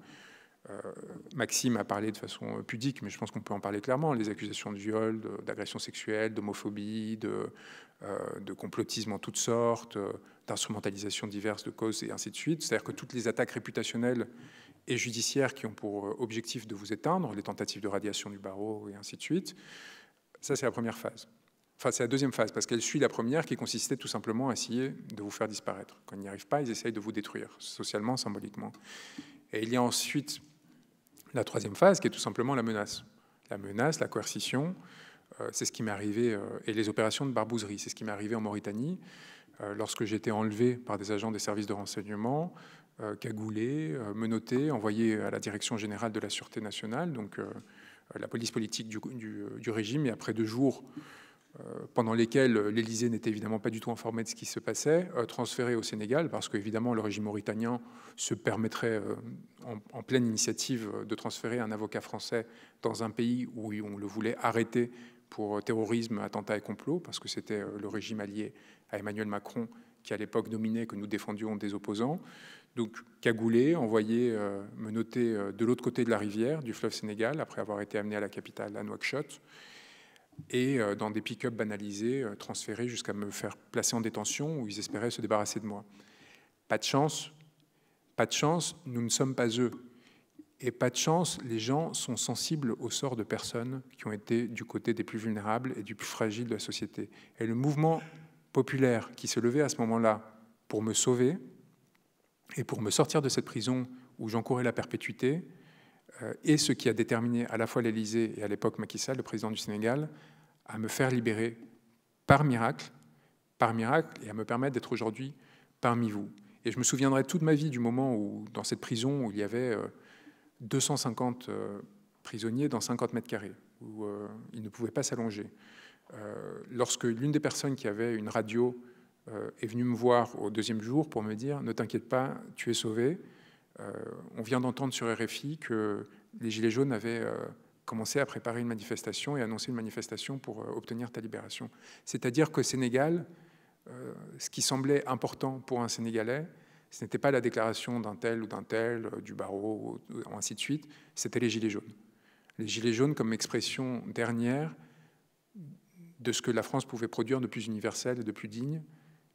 Maxime a parlé de façon pudique, mais je pense qu'on peut en parler clairement, les accusations de viol, d'agression sexuelle, d'homophobie, de complotisme en toutes sortes, d'instrumentalisation diverses de causes et ainsi de suite. C'est-à-dire que toutes les attaques réputationnelles et judiciaires qui ont pour objectif de vous éteindre, les tentatives de radiation du barreau et ainsi de suite, ça c'est la première phase. Enfin, c'est la deuxième phase, parce qu'elle suit la première qui consistait tout simplement à essayer de vous faire disparaître. Quand ils n'y arrivent pas, ils essayent de vous détruire, socialement, symboliquement. Et il y a ensuite la troisième phase qui est tout simplement la menace. La menace, la coercition, c'est ce qui m'est arrivé, et les opérations de barbouzerie, c'est ce qui m'est arrivé en Mauritanie, lorsque j'ai été enlevé par des agents des services de renseignement, cagoulé, menotté, envoyé à la Direction générale de la Sûreté nationale, donc la police politique du régime, et après 2 jours pendant lesquels l'Élysée n'était évidemment pas du tout informé de ce qui se passait, transféré au Sénégal, parce qu'évidemment le régime mauritanien se permettrait en pleine initiative de transférer un avocat français dans un pays où on le voulait arrêter pour terrorisme, attentat et complot, parce que c'était le régime allié à Emmanuel Macron qui à l'époque dominait, que nous défendions des opposants. Donc cagoulé, envoyé, menotté de l'autre côté de la rivière, du fleuve Sénégal, après avoir été amené à la capitale, à Nouakchott, et dans des pick-up banalisés, transférés jusqu'à me faire placer en détention où ils espéraient se débarrasser de moi. Pas de chance, nous ne sommes pas eux. Et pas de chance, les gens sont sensibles au sort de personnes qui ont été du côté des plus vulnérables et du plus fragiles de la société. Et le mouvement populaire qui se levait à ce moment-là pour me sauver et pour me sortir de cette prison où j'encourais la perpétuité, et ce qui a déterminé à la fois l'Élysée et à l'époque Macky Sall, le président du Sénégal, à me faire libérer par miracle, et à me permettre d'être aujourd'hui parmi vous. Et je me souviendrai toute ma vie du moment où, dans cette prison, où il y avait 250 prisonniers dans 50 mètres carrés, où ils ne pouvaient pas s'allonger. Lorsque l'une des personnes qui avait une radio est venue me voir au 2e jour pour me dire « Ne t'inquiète pas, tu es sauvé », on vient d'entendre sur RFI que les Gilets jaunes avaient commencé à préparer une manifestation et annoncer une manifestation pour obtenir ta libération. C'est-à-dire qu'au Sénégal, ce qui semblait important pour un Sénégalais, ce n'était pas la déclaration d'un tel ou d'un tel, du barreau, ou ainsi de suite, c'était les Gilets jaunes. Les Gilets jaunes comme expression dernière de ce que la France pouvait produire de plus universel, de plus digne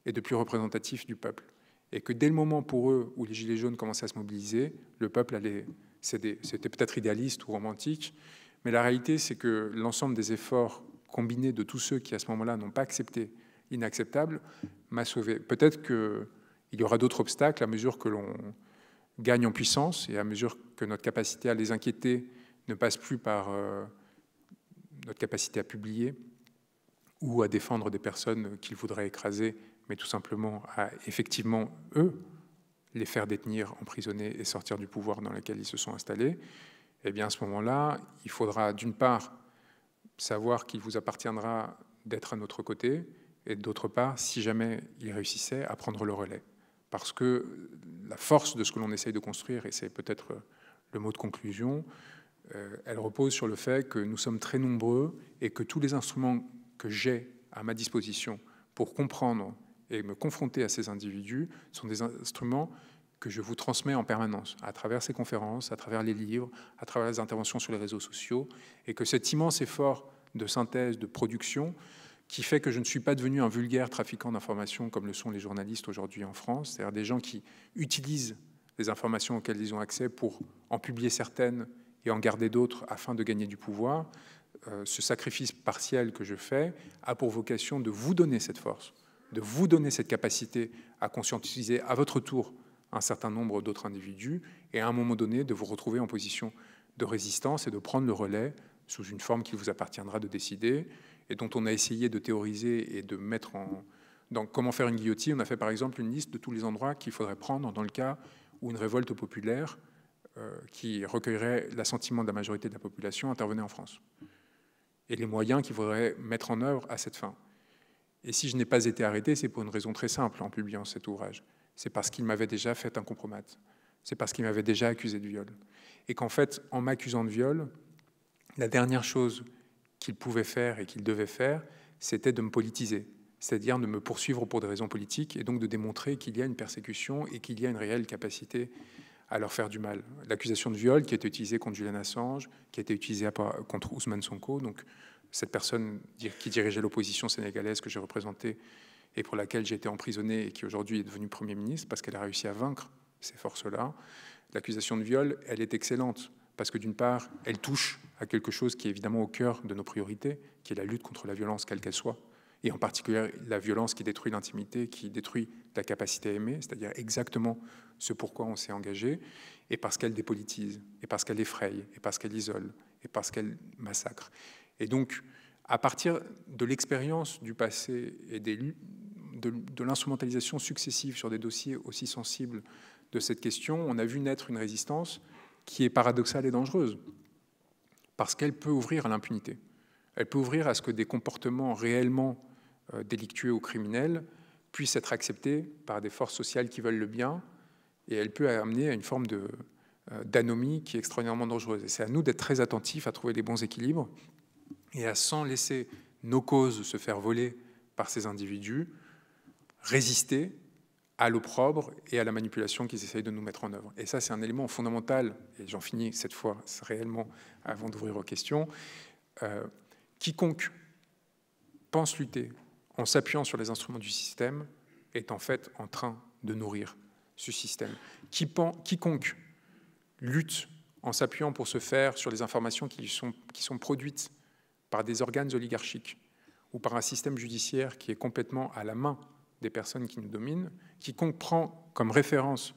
et de plus représentatif du peuple. Et que dès le moment pour eux où les Gilets jaunes commençaient à se mobiliser, le peuple allait céder. C'était peut-être idéaliste ou romantique, mais la réalité, c'est que l'ensemble des efforts combinés de tous ceux qui, à ce moment-là, n'ont pas accepté l'inacceptable, m'a sauvé. Peut-être qu'il y aura d'autres obstacles à mesure que l'on gagne en puissance et à mesure que notre capacité à les inquiéter ne passe plus par notre capacité à publier ou à défendre des personnes qu'ils voudraient écraser, mais tout simplement à, effectivement, eux, les faire détenir, emprisonner et sortir du pouvoir dans lequel ils se sont installés. Eh bien, à ce moment-là, il faudra, d'une part, savoir qu'il vous appartiendra d'être à notre côté, et d'autre part, si jamais ils réussissaient, à prendre le relais. Parce que la force de ce que l'on essaye de construire, et c'est peut-être le mot de conclusion, elle repose sur le fait que nous sommes très nombreux et que tous les instruments que j'ai à ma disposition pour comprendre et me confronter à ces individus sont des instruments que je vous transmets en permanence, à travers ces conférences, à travers les livres, à travers les interventions sur les réseaux sociaux, et que cet immense effort de synthèse, de production, qui fait que je ne suis pas devenu un vulgaire trafiquant d'informations comme le sont les journalistes aujourd'hui en France, c'est-à-dire des gens qui utilisent les informations auxquelles ils ont accès pour en publier certaines et en garder d'autres afin de gagner du pouvoir. ce sacrifice partiel que je fais a pour vocation de vous donner cette force, de vous donner cette capacité à conscientiser à votre tour un certain nombre d'autres individus et à un moment donné de vous retrouver en position de résistance et de prendre le relais sous une forme qu'il vous appartiendra de décider et dont on a essayé de théoriser et de mettre en... Dans comment faire une guillotine, on a fait par exemple une liste de tous les endroits qu'il faudrait prendre dans le cas où une révolte populaire qui recueillerait l'assentiment de la majorité de la population intervenait en France. Et les moyens qu'il faudrait mettre en œuvre à cette fin. Et si je n'ai pas été arrêté, c'est pour une raison très simple en publiant cet ouvrage. C'est parce qu'il m'avait déjà fait un compromat. C'est parce qu'il m'avait déjà accusé de viol. Et qu'en fait, en m'accusant de viol, la dernière chose qu'il pouvait faire et qu'il devait faire, c'était de me politiser, c'est-à-dire de me poursuivre pour des raisons politiques et donc de démontrer qu'il y a une persécution et qu'il y a une réelle capacité à leur faire du mal. L'accusation de viol qui a été utilisée contre Julian Assange, qui a été utilisée contre Ousmane Sonko, donc cette personne qui dirigeait l'opposition sénégalaise que j'ai représentée et pour laquelle j'ai été emprisonné et qui aujourd'hui est devenue Premier ministre parce qu'elle a réussi à vaincre ces forces-là. L'accusation de viol, elle est excellente parce que d'une part, elle touche à quelque chose qui est évidemment au cœur de nos priorités, qui est la lutte contre la violence, quelle qu'elle soit, et en particulier la violence qui détruit l'intimité, qui détruit la capacité à aimer, c'est-à-dire exactement ce pourquoi on s'est engagé, et parce qu'elle dépolitise, et parce qu'elle effraie, et parce qu'elle isole, et parce qu'elle massacre. Et donc, à partir de l'expérience du passé et de l'instrumentalisation successive sur des dossiers aussi sensibles de cette question, on a vu naître une résistance qui est paradoxale et dangereuse, parce qu'elle peut ouvrir à l'impunité. Elle peut ouvrir à ce que des comportements réellement délictueux ou criminels puissent être acceptés par des forces sociales qui veulent le bien, et elle peut amener à une forme d'anomie qui est extraordinairement dangereuse. Et c'est à nous d'être très attentifs à trouver les bons équilibres et à, sans laisser nos causes se faire voler par ces individus, résister à l'opprobre et à la manipulation qu'ils essayent de nous mettre en œuvre. Et ça, c'est un élément fondamental, et j'en finis cette fois réellement avant d'ouvrir aux questions. Quiconque pense lutter en s'appuyant sur les instruments du système est en fait en train de nourrir ce système. Quiconque lutte en s'appuyant pour se faire sur les informations qui sont produites par des organes oligarchiques ou par un système judiciaire qui est complètement à la main des personnes qui nous dominent, quiconque prend comme référence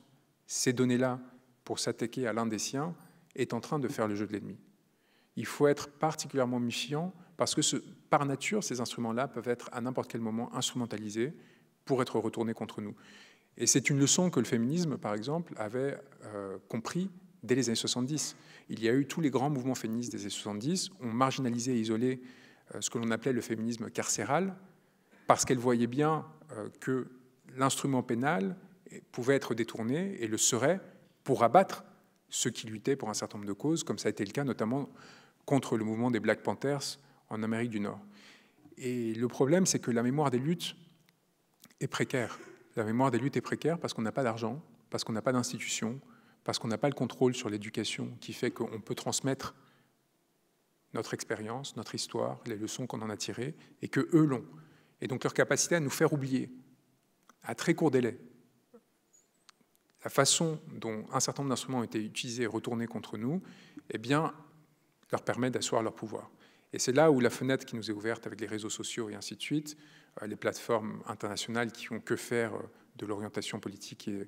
ces données-là pour s'attaquer à l'un des siens est en train de faire le jeu de l'ennemi. Il faut être particulièrement méfiant parce que par nature, ces instruments-là peuvent être à n'importe quel moment instrumentalisés pour être retournés contre nous. Et c'est une leçon que le féminisme, par exemple, avait compris dès les années 70. Il y a eu tous les grands mouvements féministes des années 70 ont marginalisé et isolé ce que l'on appelait le féminisme carcéral parce qu'elles voyaient bien que l'instrument pénal pouvait être détourné et le serait pour abattre ceux qui luttaient pour un certain nombre de causes, comme ça a été le cas notamment contre le mouvement des Black Panthers en Amérique du Nord. Et le problème, c'est que la mémoire des luttes est précaire. La mémoire des luttes est précaire parce qu'on n'a pas d'argent, parce qu'on n'a pas d'institutions, parce qu'on n'a pas le contrôle sur l'éducation qui fait qu'on peut transmettre notre expérience, notre histoire, les leçons qu'on en a tirées, et qu'eux l'ont. Et donc leur capacité à nous faire oublier, à très court délai, la façon dont un certain nombre d'instruments ont été utilisés et retournés contre nous, eh bien, leur permet d'asseoir leur pouvoir. Et c'est là où la fenêtre qui nous est ouverte avec les réseaux sociaux et ainsi de suite, les plateformes internationales qui ont que faire de l'orientation politique et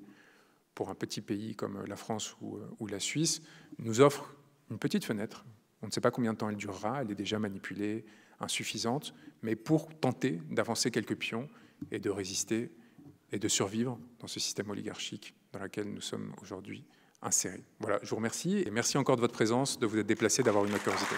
pour un petit pays comme la France ou la Suisse, nous offrent une petite fenêtre. On ne sait pas combien de temps elle durera, elle est déjà manipulée, insuffisante, mais pour tenter d'avancer quelques pions et de résister et de survivre dans ce système oligarchique dans lequel nous sommes aujourd'hui insérés. Voilà, je vous remercie et merci encore de votre présence, de vous être déplacé, d'avoir eu ma curiosité.